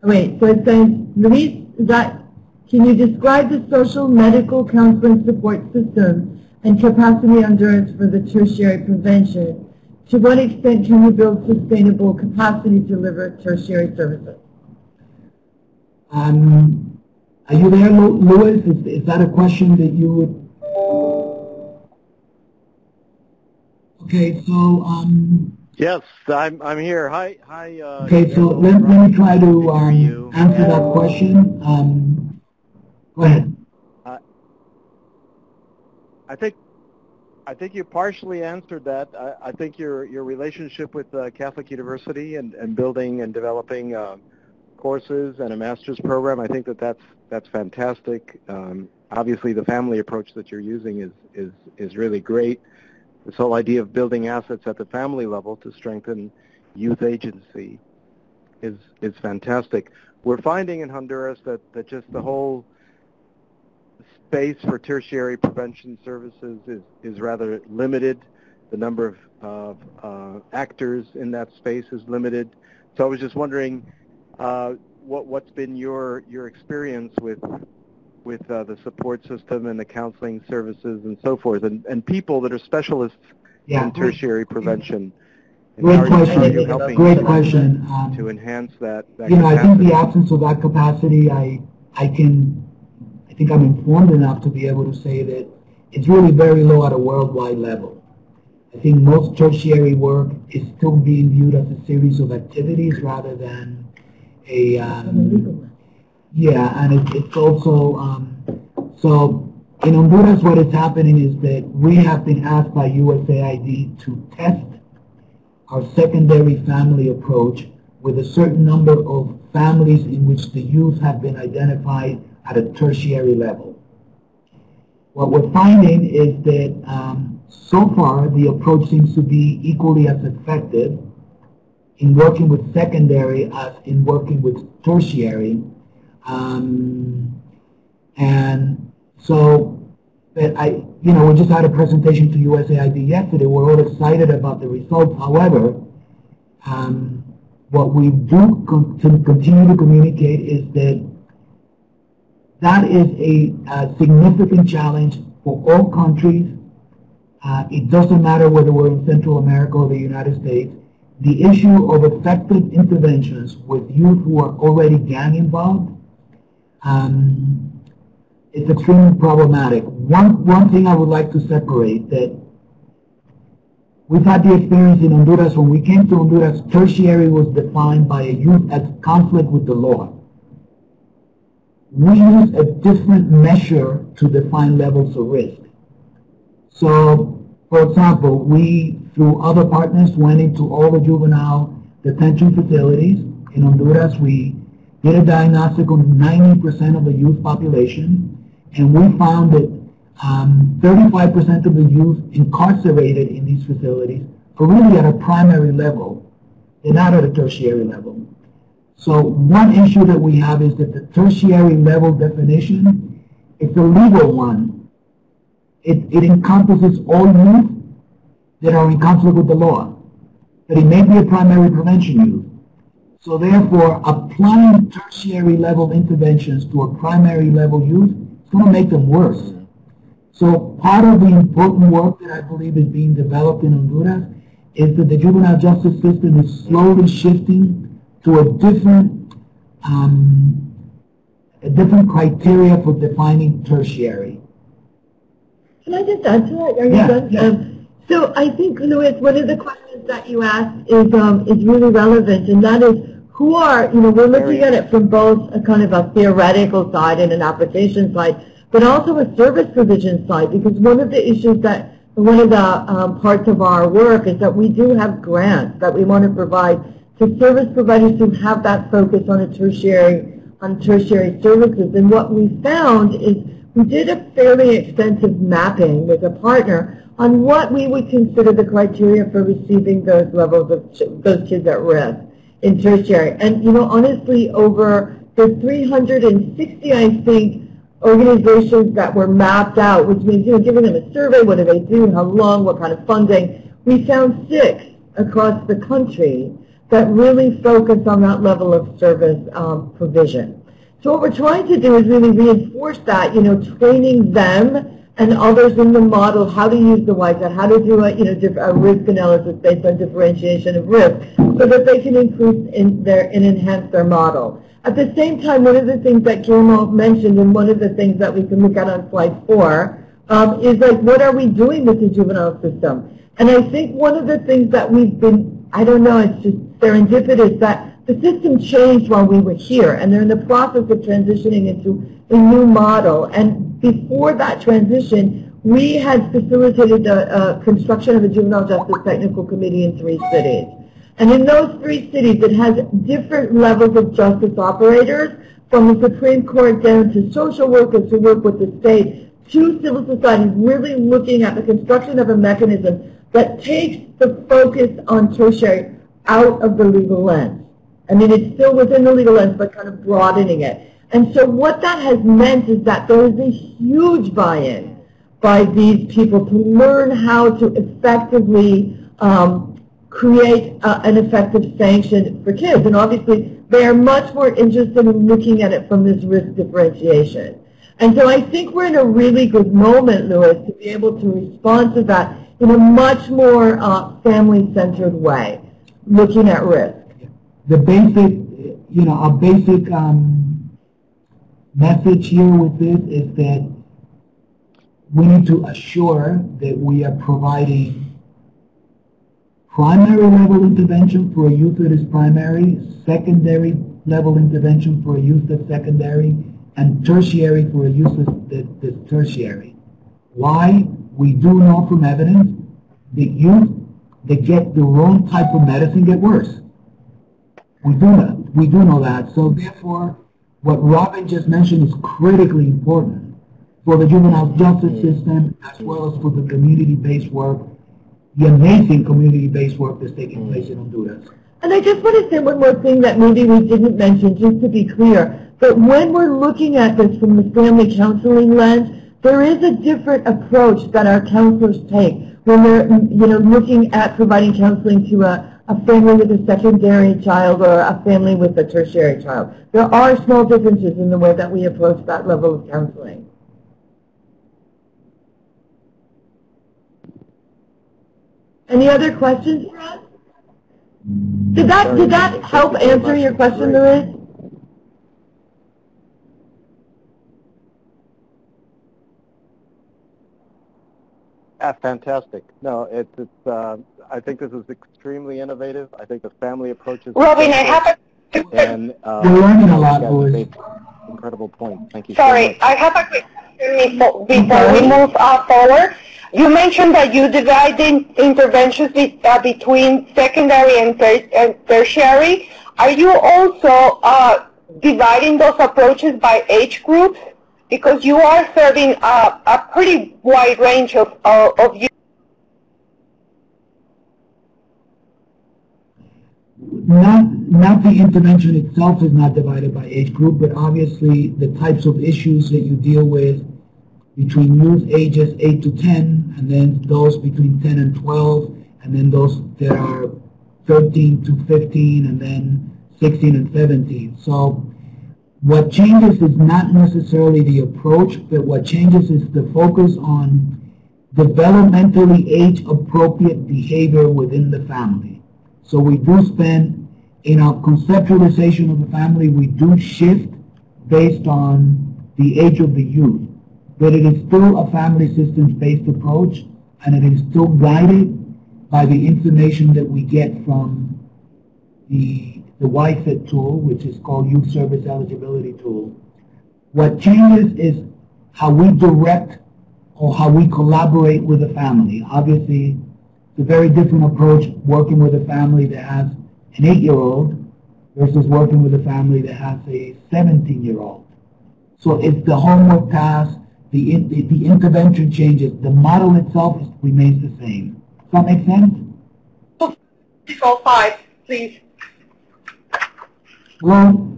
[SPEAKER 7] Wait, so it's saying, Luis, can you describe the social medical counseling support system and capacity endurance for the tertiary prevention? To what extent can we build sustainable capacity to deliver tertiary services?
[SPEAKER 8] Are you there, Louis? Is that a question that you would? Okay, so
[SPEAKER 4] yes, I'm here. Hi.
[SPEAKER 8] Okay, so let me try to answer that question. Go ahead.
[SPEAKER 4] I think you partially answered that. I think your relationship with Catholic University and building and developing courses and a master's program, I think that's fantastic. Obviously, the family approach that you're using is really great. This whole idea of building assets at the family level to strengthen youth agency is fantastic. We're finding in Honduras that just the whole space for tertiary prevention services is rather limited. The number of actors in that space is limited. So I was just wondering what's been your experience with the support system and the counseling services and so forth, and people that are specialists in tertiary prevention.
[SPEAKER 8] Great question. Great question.
[SPEAKER 4] To enhance that
[SPEAKER 8] capacity. I think the absence of that capacity, I think I'm informed enough to be able to say that it's really very low at a worldwide level. I think most tertiary work is still being viewed as a series of activities rather than a and it's also so in Honduras what is happening is that we have been asked by USAID to test our secondary family approach with a certain number of families in which the youth have been identified at a tertiary level. What we're finding is that so far the approach seems to be equally as effective in working with secondary as in working with tertiary. And so we just had a presentation to USAID yesterday. We're all excited about the results. However, what we do continue to communicate is that is a significant challenge for all countries. It doesn't matter whether we're in Central America or the United States. The issue of effective interventions with youth who are already gang involved is extremely problematic. One thing I would like to separate, that we've had the experience in Honduras. When we came to Honduras, tertiary was defined by a youth as conflict with the law. We use a different measure to define levels of risk. So, for example, we, through other partners, went into all the juvenile detention facilities in Honduras. We did a diagnostic on 90% of the youth population, and we found that 35% of the youth incarcerated in these facilities are really at a primary level. They're not at a tertiary level. So one issue that we have is that the tertiary level definition is a legal one. It encompasses all youth that are in conflict with the law, but it may be a primary prevention youth. So therefore, applying tertiary level interventions to a primary level youth is going to make them worse. So part of the important work that I believe is being developed in Honduras is that the juvenile justice system is slowly shifting to a different criteria for defining tertiary.
[SPEAKER 7] Can I just add to that? Are you done? Yeah. So I think, Luis, one of the questions that you asked is really relevant, and that is, who are, we're looking at it from both a kind of a theoretical side and an application side, but also a service provision side, because one of the issues that, one of the parts of our work is that we do have grants that we want to provide to service providers who have that focus on tertiary services. And what we found is we did a fairly extensive mapping with a partner on what we would consider the criteria for receiving those levels of those kids at risk in tertiary. And honestly, over the 360, I think, organizations that were mapped out, which means giving them a survey, what do they do, how long, what kind of funding, we found 6 across the country that really focus on that level of service provision. So what we're trying to do is really reinforce that, training them and others in the model how to use the YCAT, how to do a risk analysis based on differentiation of risk, so that they can increase and enhance their model. At the same time, one of the things that Guillermo mentioned, and one of the things that we can look at on slide 4, is like, what are we doing with the juvenile system? And I think one of the things that we've been, I don't know, it's just serendipitous that the system changed while we were here, and they're in the process of transitioning into a new model. And before that transition, we had facilitated the construction of a juvenile justice technical committee in 3 cities. And in those 3 cities, it has different levels of justice operators, from the Supreme Court down to social workers who work with the state, to civil society, really looking at the construction of a mechanism that takes the focus on tertiary out of the legal lens. I mean, it's still within the legal lens, but kind of broadening it. And so what that has meant is that there is a huge buy-in by these people to learn how to effectively create an effective sanction for kids. And obviously, they are much more interested in looking at it from this risk differentiation. And so I think we're in a really good moment, Luis, to be able to respond to that in a much more family-centered way, looking at risk.
[SPEAKER 8] The basic, a basic message here with this is that we need to assure that we are providing primary level intervention for a youth that is primary, secondary level intervention for a youth that's secondary, and tertiary for a youth that's tertiary. Why? We do know from evidence that youth that get the wrong type of medicine get worse. We do know that. So therefore, what Robin just mentioned is critically important for the juvenile justice system, as well as for the community-based work, the amazing community-based work that's taking place in Honduras.
[SPEAKER 7] And I just want to say one more thing that maybe we didn't mention, just to be clear, that when we're looking at this from the family counseling lens, there is a different approach that our counselors take when they're looking at providing counseling to a a family with a secondary child or a family with a tertiary child. There are small differences in the way that we approach that level of counseling. Any other questions for us? Did that help answer your question, Luis?
[SPEAKER 4] Yeah, fantastic. No, I think this is extremely innovative. I think the family approach is
[SPEAKER 9] Robin, I have
[SPEAKER 4] and
[SPEAKER 8] we're learning a lot, Louis.
[SPEAKER 4] Incredible point. Thank you.
[SPEAKER 9] Sorry,
[SPEAKER 4] so much.
[SPEAKER 9] I have a question before we move forward. You mentioned that you divide the interventions between secondary and tertiary. Are you also dividing those approaches by age groups? Because you are serving a pretty wide range of youth.
[SPEAKER 8] Not the intervention itself is not divided by age group, but obviously the types of issues that you deal with between youth ages 8 to 10, and then those between 10 and 12, and then those that are 13 to 15, and then 16 and 17. So what changes is not necessarily the approach, but what changes is the focus on developmentally age-appropriate behavior within the family. So we do spend, in our conceptualization of the family, we do shift based on the age of the youth. But it is still a family systems-based approach, and it is still guided by the information that we get from the YFIT tool, which is called Youth Service Eligibility Tool. What changes is how we direct or how we collaborate with a family. Obviously, it's a very different approach working with a family that has an 8-year-old versus working with a family that has a 17-year-old. So it's the homework task, the intervention changes, the model itself remains the same. Does that make sense?
[SPEAKER 9] Control 5, please.
[SPEAKER 8] Well,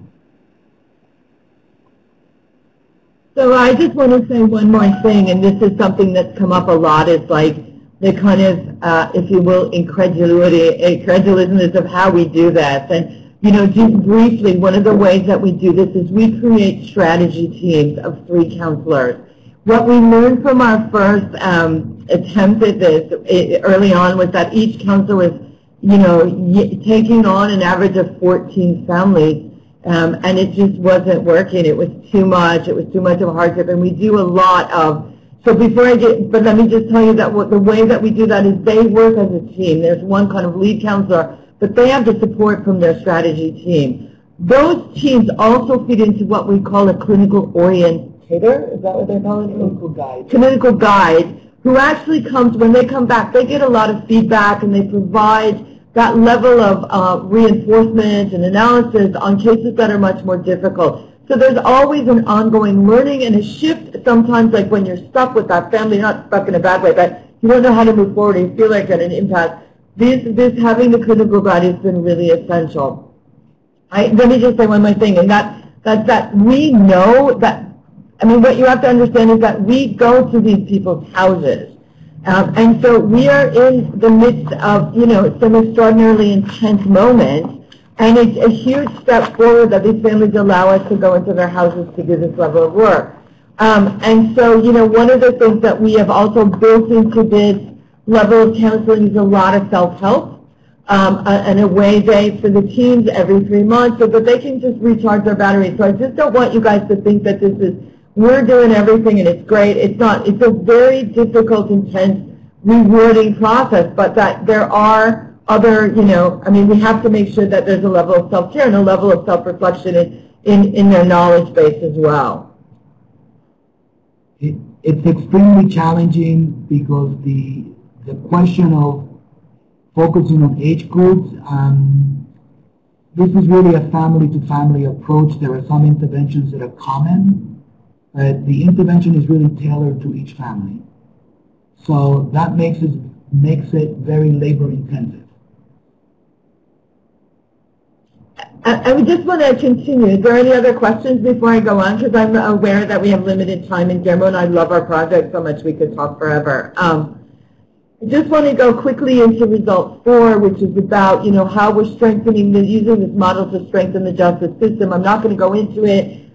[SPEAKER 7] so I just want to say one more thing, and this is something that's come up a lot. It's like the kind of, if you will, incredulousness of how we do this. And, you know, just briefly, one of the ways that we do this is we create strategy teams of 3 counselors. What we learned from our first attempt at this early on was that each counselor was, you know, taking on an average of 14 families, and it just wasn't working. It was too much. It was too much of a hardship, and we do a lot of. So before I get, but let me just tell you that the way that we do that is they work as a team. There's one kind of lead counselor, but they have the support from their strategy team. Those teams also feed into what we call a clinical orientator. Is that what they call it? Clinical guide. Clinical guide, who actually comes, when they come back, they get a lot of feedback and they provide that level of reinforcement and analysis on cases that are much more difficult. So there's always an ongoing learning and a shift sometimes, like when you're stuck with that family, not stuck in a bad way, but you don't know how to move forward and you feel like at an impasse. This having the clinical guide has been really essential. Let me just say one more thing, and that we know that, I mean, what you have to understand is that we go to these people's houses. And so we are in the midst of, you know, some extraordinarily intense moments, and it's a huge step forward that these families allow us to go into their houses to do this level of work. And so, you know, one of the things that we have also built into this level of counseling is a lot of self-help, and a way day for the teams every 3 months so that they can just recharge their batteries. So I just don't want you guys to think that this is, we're doing everything and it's great. It's not. It's a very difficult, intense, rewarding process, but that there are other, you know, I mean, we have to make sure that there's a level of self-care and a level of self-reflection in their knowledge base as well.
[SPEAKER 8] It's extremely challenging because the question of focusing on age groups, this is really a family-to-family approach. There are some interventions that are common, but the intervention is really tailored to each family. So that makes it very labor-intensive.
[SPEAKER 7] I just want to continue. Is there any other questions before I go on? Because I'm aware that we have limited time in demo, and I love our project so much we could talk forever. I just want to go quickly into result 4, which is about, how we're strengthening using this model to strengthen the justice system. I'm not going to go into it.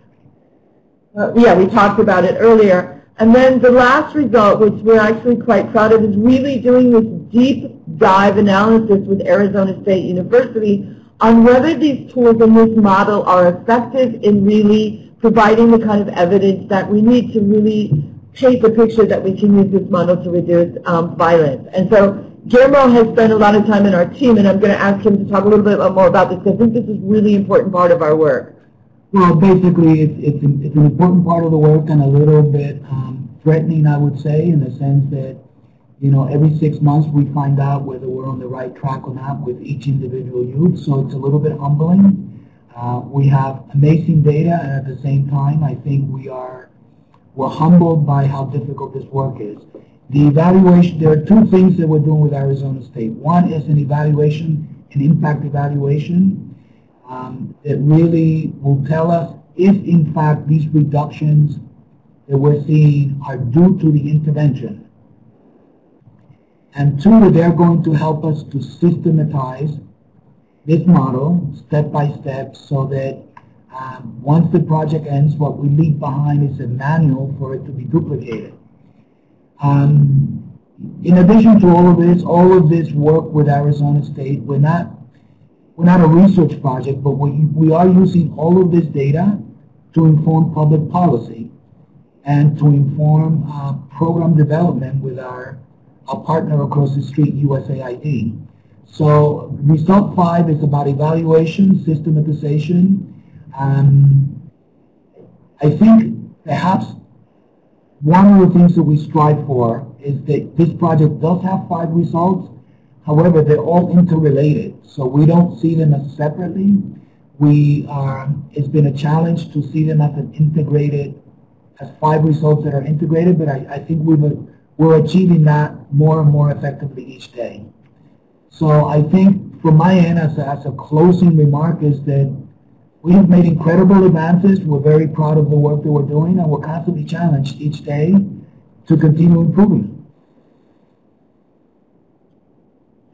[SPEAKER 7] Yeah, we talked about it earlier. And then the last result, which we're actually quite proud of, is really doing this deep dive analysis with Arizona State University on whether these tools in this model are effective in really providing the kind of evidence that we need to really paint the picture that we can use this model to reduce violence. And so Guillermo has spent a lot of time in our team, and I'm going to ask him to talk a little bit more about this, because I think this is a really important part of our work.
[SPEAKER 8] Well, basically, it's an important part of the work and a little bit threatening, I would say, in the sense that, every 6 months we find out whether we're on the right track or not with each individual youth, so it's a little bit humbling. We have amazing data, and at the same time, I think we're humbled by how difficult this work is. The evaluation, there are two things that we're doing with Arizona State. One is an evaluation, an impact evaluation, that really will tell us if, in fact, these reductions that we're seeing are due to the intervention. And two, they're going to help us to systematize this model step by step so that once the project ends, what we leave behind is a manual for it to be duplicated. In addition to all of this work with Arizona State, we're not a research project, but we are using all of this data to inform public policy and to inform program development with our partner across the street, USAID. So result 5 is about evaluation, systematization. I think perhaps one of the things that we strive for is that this project does have 5 results. However, they're all interrelated, so we don't see them as separately. It's been a challenge to see them as as 5 results that are integrated, but I think we're achieving that more and more effectively each day. So I think from my end, as a closing remark, is that we have made incredible advances. We're very proud of the work that we're doing, and we're constantly challenged each day to continue improving.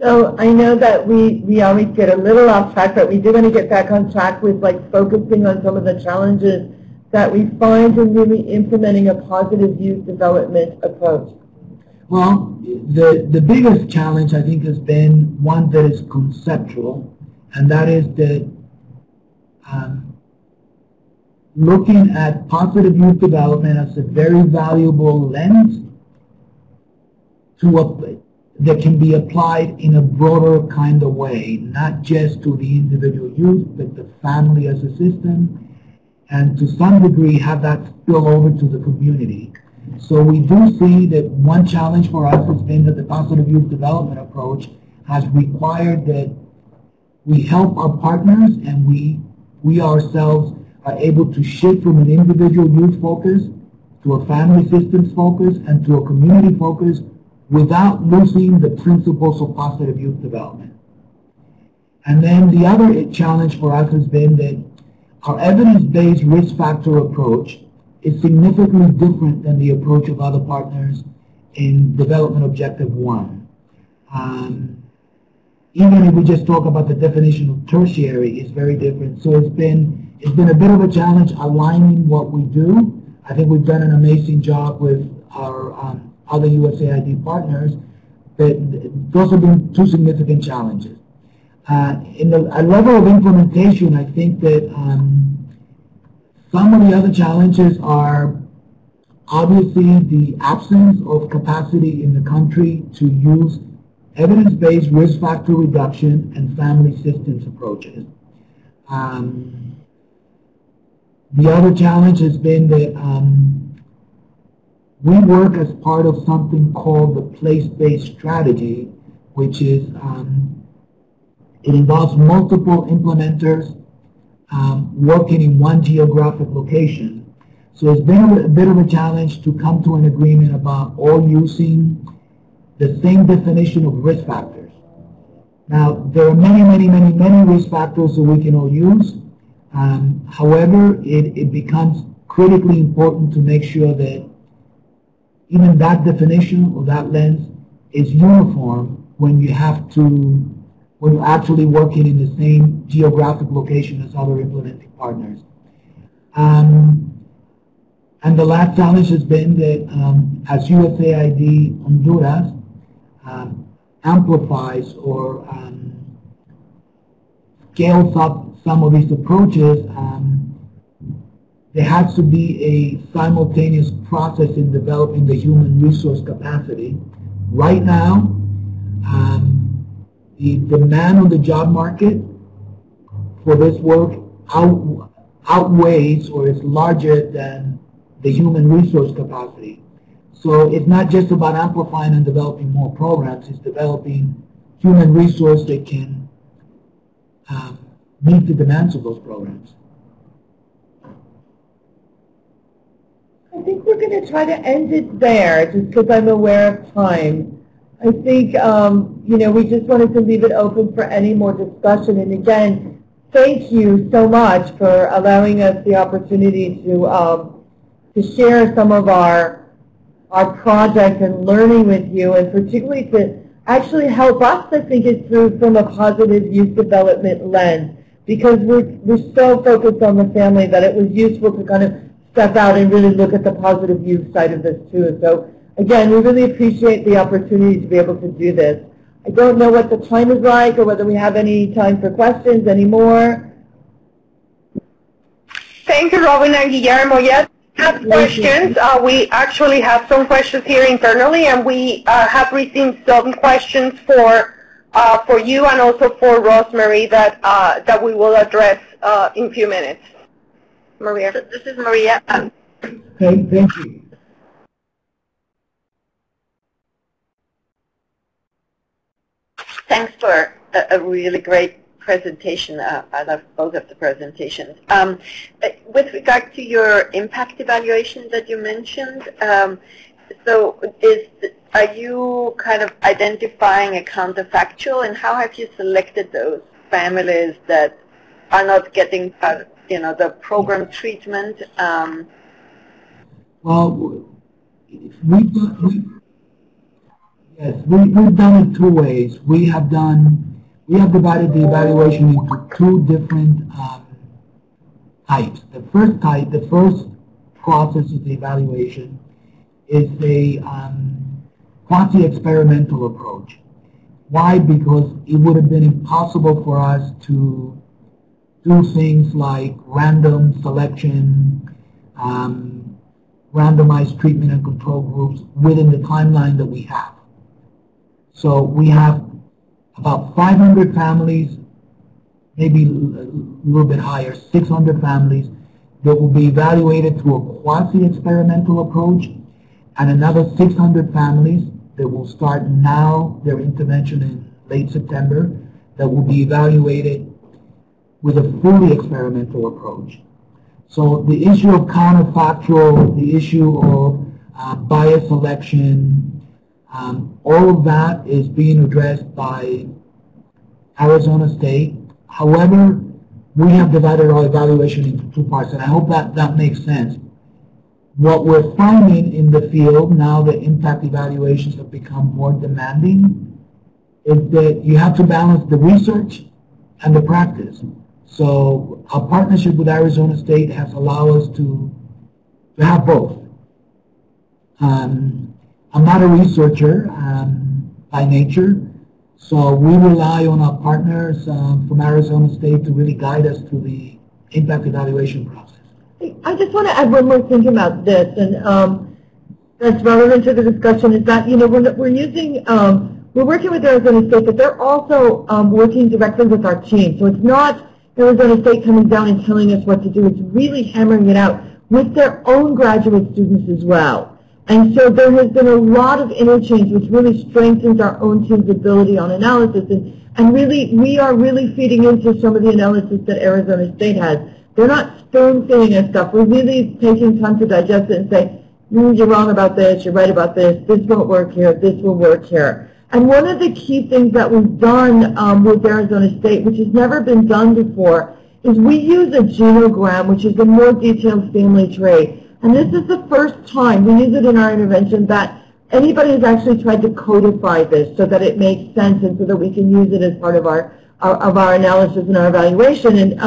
[SPEAKER 7] So I know that we always get a little off track, but we do want to get back on track with focusing on some of the challenges that we find in really implementing a positive youth development approach.
[SPEAKER 8] Well, the biggest challenge, I think, has been one that is conceptual, and that is that looking at positive youth development as a very valuable lens that can be applied in a broader kind of way, not just to the individual youth, but the family as a system, and to some degree have that spill over to the community. So we do see that one challenge for us has been that the positive youth development approach has required that we help our partners, and we ourselves are able to shift from an individual youth focus to a family systems focus and to a community focus without losing the principles of positive youth development. And then the other challenge for us has been that our evidence-based risk factor approach is significantly different than the approach of other partners in development objective 1. Even if we just talk about the definition of tertiary, it's very different. So it's been a bit of a challenge aligning what we do. I think we've done an amazing job with our other USAID partners, but those have been 2 significant challenges. In the level of implementation, I think that some of the other challenges are obviously the absence of capacity in the country to use evidence-based risk factor reduction and family systems approaches. The other challenge has been that we work as part of something called the place-based strategy, which is it involves multiple implementers working in one geographic location. So it's been a bit of a challenge to come to an agreement about all using the same definition of risk factors. Now, there are many risk factors that we can all use. However, it becomes critically important to make sure that even that definition or that lens is uniform when you have to, when you're actually working in the same geographic location as other implementing partners. And the last challenge has been that as USAID Honduras amplifies or scales up some of these approaches, there has to be a simultaneous process in developing the human resource capacity. Right now, the demand on the job market for this work outweighs or is larger than the human resource capacity. So it's not just about amplifying and developing more programs, it's developing human resource that can meet the demands of those programs.
[SPEAKER 7] I think we're going to try to end it there, just because I'm aware of time. I think, you know, we just wanted to leave it open for any more discussion. And again, thank you so much for allowing us the opportunity to share some of our projects and learning with you, and particularly to actually help us to think it through from a positive youth development lens, because we're so focused on the family that it was useful to kind of step out and really look at the positive youth side of this too. So again, we really appreciate the opportunity to be able to do this. I don't know what the time is like or whether we have any time for questions anymore.
[SPEAKER 9] Thank you, Robin and Guillermo. Yes, we have questions. We actually have some questions here internally, and we have received some questions for you and also for Rosemary that we will address in a few minutes. Maria. This is Maria.
[SPEAKER 8] Okay, thank you.
[SPEAKER 5] Thanks for a really great presentation. I love both of the presentations. With regard to your impact evaluation that you mentioned, are you kind of identifying a counterfactual, and how have you selected those families that are not getting the program treatment?
[SPEAKER 8] Well, we've done it two ways. We have divided the evaluation into two different types. The first type, the first process of the evaluation is a quasi-experimental approach. Why? Because it would have been impossible for us to do things like random selection, randomized treatment and control groups within the timeline that we have. So we have about 500 families, maybe a little bit higher, 600 families that will be evaluated through a quasi-experimental approach, and another 600 families that will start now their intervention in late September that will be evaluated with a fully experimental approach. So the issue of counterfactual, the issue of bias selection, all of that is being addressed by Arizona State. However, we have divided our evaluation into two parts, and I hope that makes sense. What we're finding in the field, now that impact evaluations have become more demanding, is that you have to balance the research and the practice. So our partnership with Arizona State has allowed us to have both. I'm not a researcher by nature, so we rely on our partners from Arizona State to really guide us through the impact evaluation process.
[SPEAKER 7] I just want to add one more thing about this, and that's relevant to the discussion, is that, we're working with Arizona State, but they're also working directly with our team. So it's not Arizona State coming down and telling us what to do. It's really hammering it out with their own graduate students as well. And so there has been a lot of interchange, which really strengthens our own team's ability on analysis. And really, we are really feeding into some of the analysis that Arizona State has. They're not spoon-feeding us stuff. We're really taking time to digest it and say, you're wrong about this, you're right about this won't work here, this will work here. And one of the key things that we've done with Arizona State, which has never been done before, is we use a genogram, which is a more detailed family tree. And this is the first time, we use it in our intervention, that anybody has actually tried to codify this so that it makes sense and so that we can use it as part of our analysis and our evaluation. And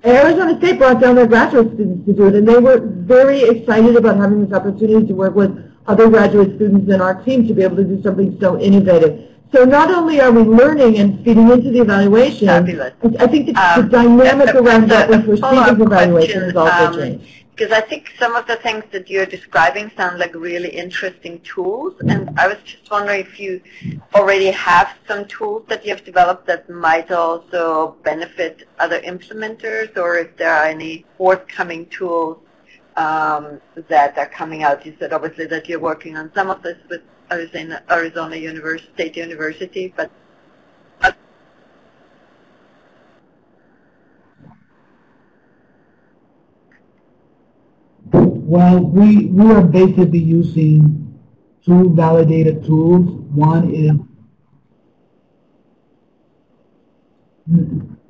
[SPEAKER 7] Arizona State brought down their graduate students to do it, and they were very excited about having this opportunity to work with other graduate students in our team to be able to do something so innovative. So not only are we learning and feeding into the evaluation,
[SPEAKER 10] Fabulous.
[SPEAKER 7] I think the dynamic around what we perceive as evaluation has also changed.
[SPEAKER 10] Because I think some of the things that you're describing sound like really interesting tools, and I was just wondering if you already have some tools that you have developed that might also benefit other implementers, or if there are any forthcoming tools that are coming out. You said obviously that you're working on some of this with Arizona State University, but
[SPEAKER 8] well, we are basically using two validated tools. One is,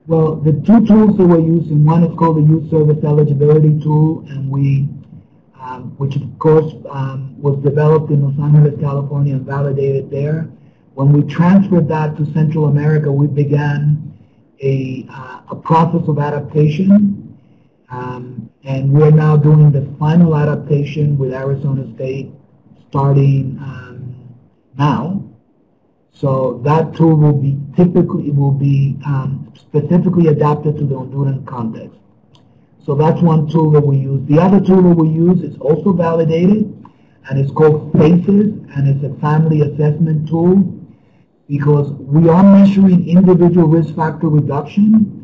[SPEAKER 8] well, the two tools that we're using, one is called the Youth Service Eligibility Tool, and which of course was developed in Los Angeles, California, and validated there. When we transferred that to Central America, we began a process of adaptation. And we're now doing the final adaptation with Arizona State starting now. So that tool will be specifically adapted to the Honduran context. So that's one tool that we use. The other tool that we use is also validated, and it's called FACES, and it's a family assessment tool, because we are measuring individual risk factor reduction.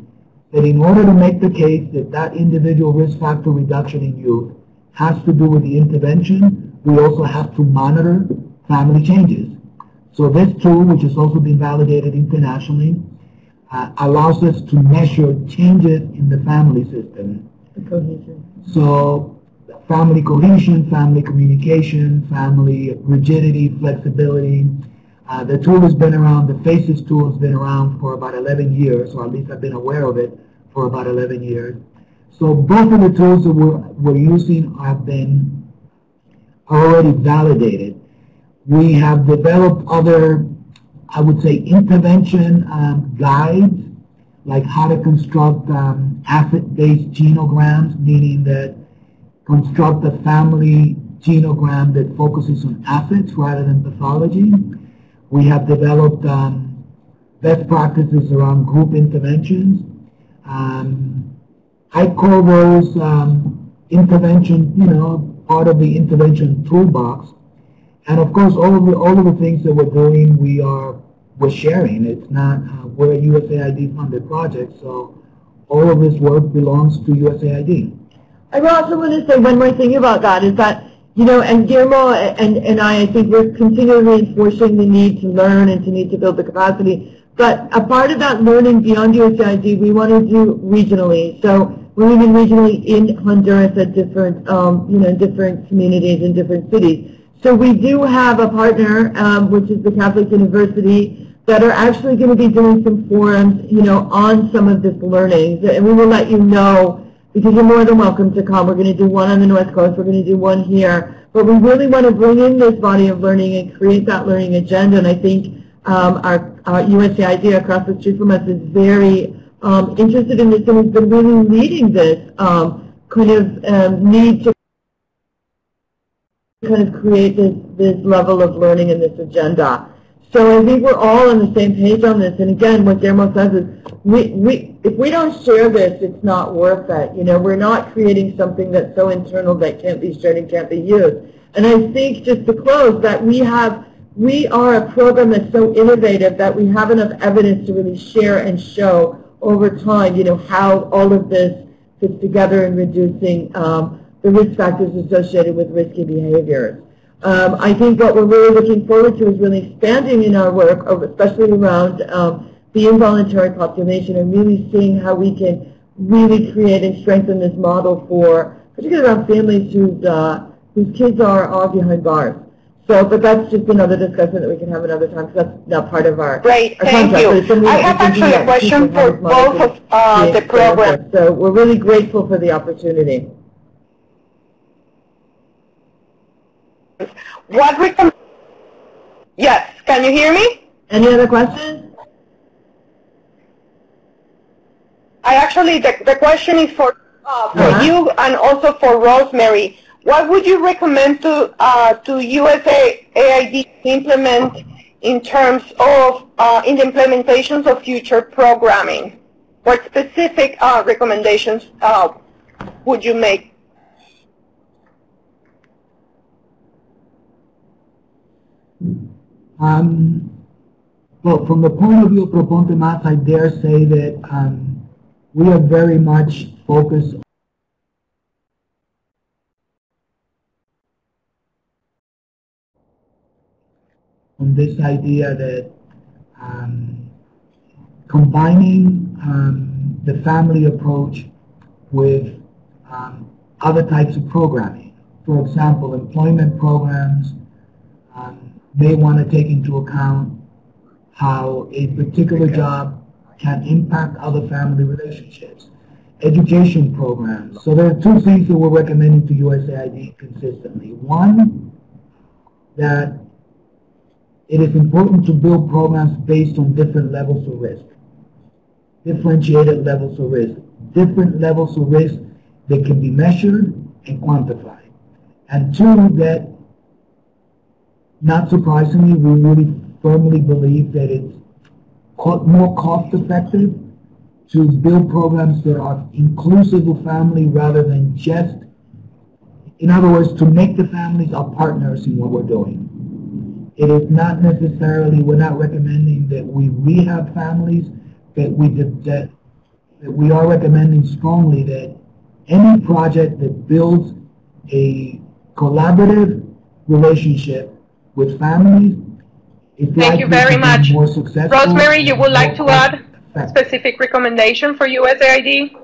[SPEAKER 8] That in order to make the case that that individual risk factor reduction in youth has to do with the intervention, we also have to monitor family changes. So this tool, which has also been validated internationally, allows us to measure changes in the family system. So family cohesion, family communication, family rigidity, flexibility. The tool has been around, the FACES tool has been around for about 11 years, or at least I've been aware of it for about 11 years. So both of the tools that we're using have been already validated. We have developed other, I would say, intervention guides, like how to construct asset-based genograms, meaning that construct a family genogram that focuses on assets rather than pathology. We have developed best practices around group interventions. I call those intervention, part of the intervention toolbox. And of course, all of the things that we're doing, we're sharing. It's not, we're a USAID funded project, so all of this work belongs to USAID.
[SPEAKER 7] I also want to say one more thing about that, is that, and Guillermo and I think we're continually reinforcing the need to learn and to need to build the capacity. But a part of that learning beyond USAID, we want to do regionally. So we're even regionally in Honduras at different, different communities in different cities. So we do have a partner, which is the Catholic University, that are actually going to be doing some forums, on some of this learning. And we will let you know, because you're more than welcome to come. We're going to do one on the North Coast. We're going to do one here. But we really want to bring in this body of learning and create that learning agenda. And I think our USAID across the street from us is very interested in this and has been really leading this kind of need to kind of create this level of learning and this agenda. So I think we're all on the same page on this. And again, what Guillermo says is, if we don't share this, it's not worth it. We're not creating something that's so internal that can't be shared and can't be used. And I think, just to close, that we are a program that's so innovative that we have enough evidence to really share and show over time, how all of this fits together in reducing the risk factors associated with risky behaviors. I think what we're really looking forward to is really expanding in our work, especially around the involuntary population, and really seeing how we can really create and strengthen this model for, particularly around families whose kids are behind bars. So, but that's just another discussion that we can have another time, because that's not part of our
[SPEAKER 9] Great, thank
[SPEAKER 7] contract.
[SPEAKER 9] you. I have actually a question for both of the programs.
[SPEAKER 7] So we're really grateful for the opportunity.
[SPEAKER 9] What Yes, can you hear me?
[SPEAKER 7] Any other questions?
[SPEAKER 9] The question is for you and also for Rosemary. What would you recommend to USAID implement in terms of in the implementations of future programming? What specific recommendations would you make?
[SPEAKER 8] Well, from the point of view of Proponte Más, I dare say that we are very much focused on this idea that combining the family approach with other types of programming. For example, employment programs may want to take into account how a particular job can impact other family relationships. Education programs. So there are two things that we're recommending to USAID consistently. One, that it is important to build programs based on different levels of risk, differentiated levels of risk, different levels of risk that can be measured and quantified. And two, that not surprisingly, we really firmly believe that it's more cost-effective to build programs that are inclusive of family rather than just, in other words, to make the families our partners in what we're doing. It is not necessarily, we're not recommending that we rehab families, but we are recommending strongly that any project that builds a collaborative relationship with families is
[SPEAKER 1] Thank you very much.
[SPEAKER 8] More successful.
[SPEAKER 1] Rosemary, you would like to add a specific recommendation for USAID?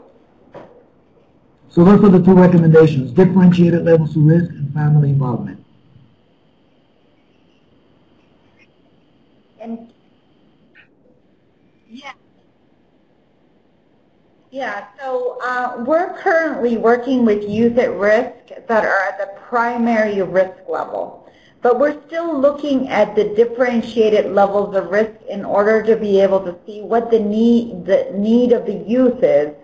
[SPEAKER 8] So those are the two recommendations, differentiated levels of risk and family involvement.
[SPEAKER 3] And yeah, so we're currently working with youth at risk that are at the primary risk level. But we're still looking at the differentiated levels of risk in order to be able to see what the need of the youth is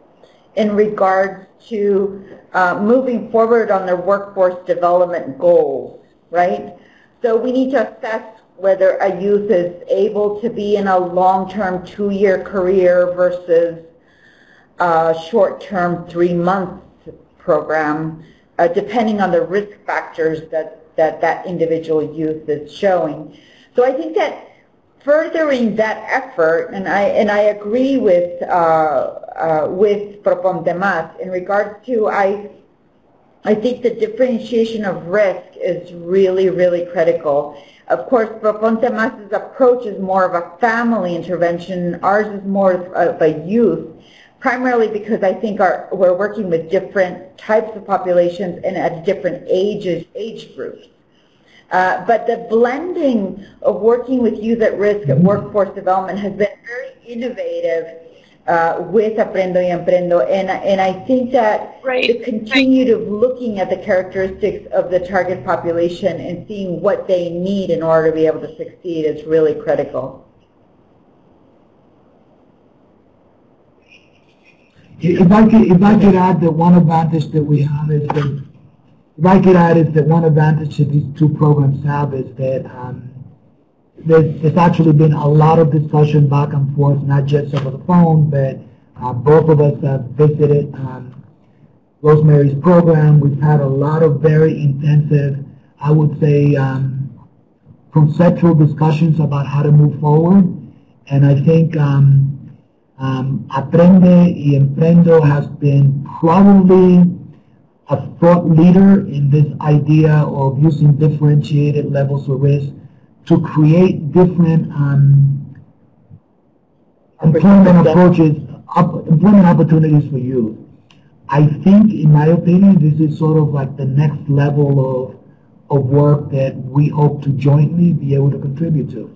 [SPEAKER 3] in regards to moving forward on their workforce development goals, right? So we need to assess whether a youth is able to be in a long-term 2-year career versus a short-term 3-month program, depending on the risk factors that individual youth is showing. So I think that furthering that effort, and I agree with Proponte Más in regards to, I think the differentiation of risk is really, really critical. Of course, Proponte Más's approach is more of a family intervention. Ours is more of a youth, primarily because I think we're working with different types of populations and at different age groups. But the blending of working with youth at risk and workforce development has been very innovative with Aprendo y Emprendo, and I think that the continued of looking at the characteristics of the target population and seeing what they need in order to be able to succeed is really critical.
[SPEAKER 8] If I could add that one advantage that we have is that, one advantage that these two programs have is that there's actually been a lot of discussion back and forth, not just over the phone, but both of us have visited Rosemary's program. We've had a lot of very intensive, I would say, conceptual discussions about how to move forward, and I think Aprende y Emprendo has been probably a thought leader in this idea of using differentiated levels of risk to create different employment approaches, employment opportunities for youth. I think, in my opinion, this is sort of like the next level of work that we hope to jointly be able to contribute to.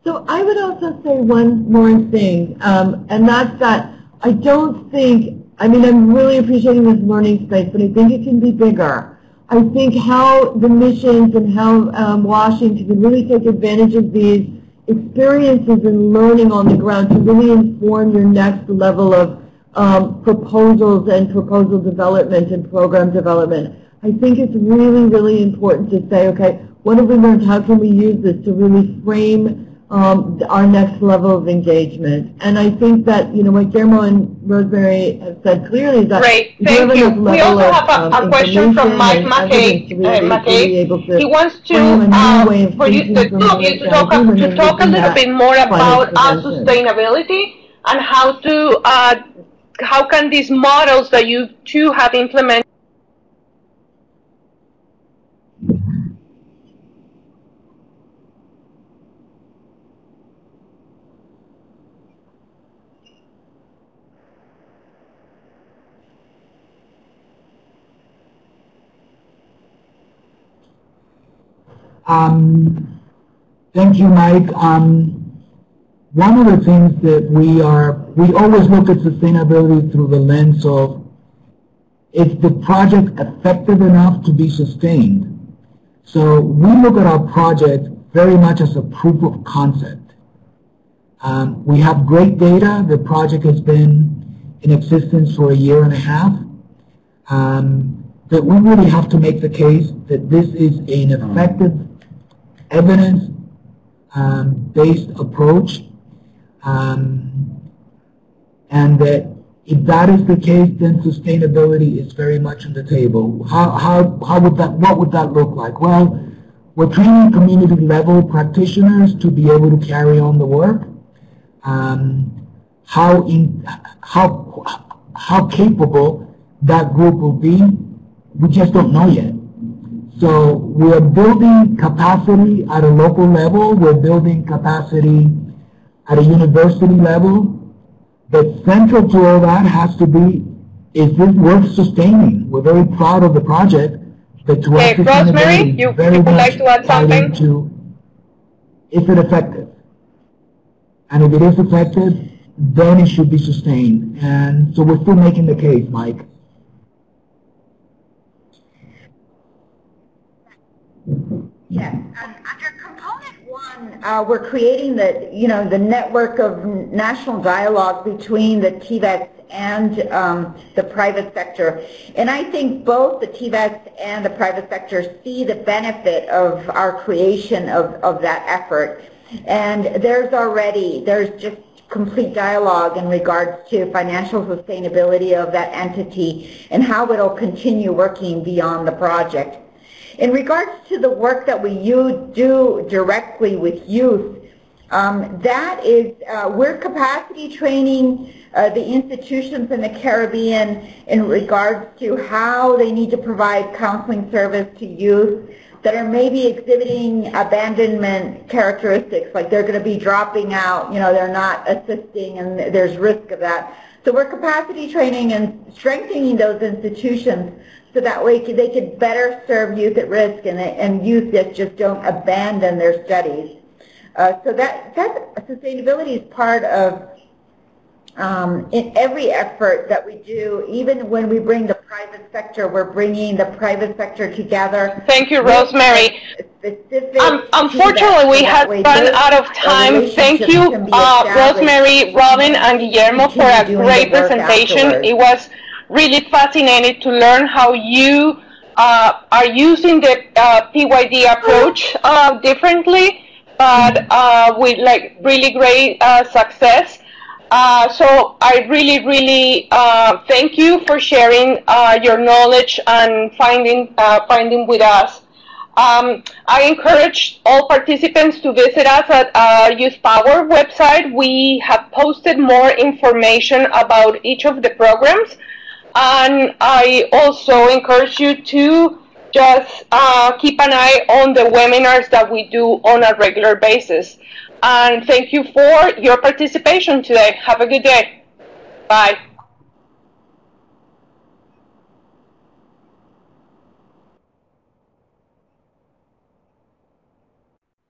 [SPEAKER 7] So I would also say one more thing, and that's that I don't think, I mean, I'm really appreciating this learning space, but I think it can be bigger. I think how the missions and how Washington can really take advantage of these experiences and learning on the ground to really inform your next level of proposals and proposal development and program development. I think it's really, really important to say, okay, what have we learned? How can we use this to really frame our next level of engagement? And I think that, what Guillermo and Rosemary have said clearly is that
[SPEAKER 1] great, thank you. We also have a question from Mike McKay. He wants to for you, the two of you, to talk a little bit more about sustainability and how can these models that you two have implemented
[SPEAKER 8] Thank you, Mike. One of the things that we always look at sustainability through the lens of, is the project effective enough to be sustained? So we look at our project very much as a proof of concept. We have great data. The project has been in existence for 1.5 years. That we really have to make the case that this is an effective evidence-based approach, and that if that is the case, then sustainability is very much on the table. What would that look like? Well, we're training community-level practitioners to be able to carry on the work. How capable that group will be, we just don't know yet. So we're building capacity at a local level. We're building capacity at a university level. But central to all that has to be, is this worth sustaining? We're very proud of the project. But to us,
[SPEAKER 1] Rosemary, you would like to add something?
[SPEAKER 8] Is it effective? And if it is effective, then it should be sustained. And so we're still making the case, Mike.
[SPEAKER 3] Yes, under component 1, we're creating the network of national dialogue between the TVETs and the private sector. And I think both the TVETs and the private sector see the benefit of our creation of that effort. And there's just complete dialogue in regards to financial sustainability of that entity and how it'll continue working beyond the project. In regards to the work that we do directly with youth, we're capacity training the institutions in the Caribbean in regards to how they need to provide counseling service to youth that are maybe exhibiting abandonment characteristics, like they're going to be dropping out, they're not assisting, and there's risk of that. So we're capacity training and strengthening those institutions so that way they could better serve youth at risk and youth that just don't abandon their studies. So that sustainability is part of in every effort that we do. Even when we bring the private sector, we're bringing the private sector together.
[SPEAKER 1] Thank you, Rosemary. Unfortunately, we have run out of time. Thank you, Rosemary, Robin, and Guillermo for a great presentation. It was really fascinating to learn how you are using the PYD approach differently, but with really great success. So I really thank you for sharing your knowledge and finding with us. I encourage all participants to visit us at YouthPower website. We have posted more information about each of the programs, and I also encourage you to just keep an eye on the webinars that we do on a regular basis. And thank you for your participation today. Have a good day. Bye.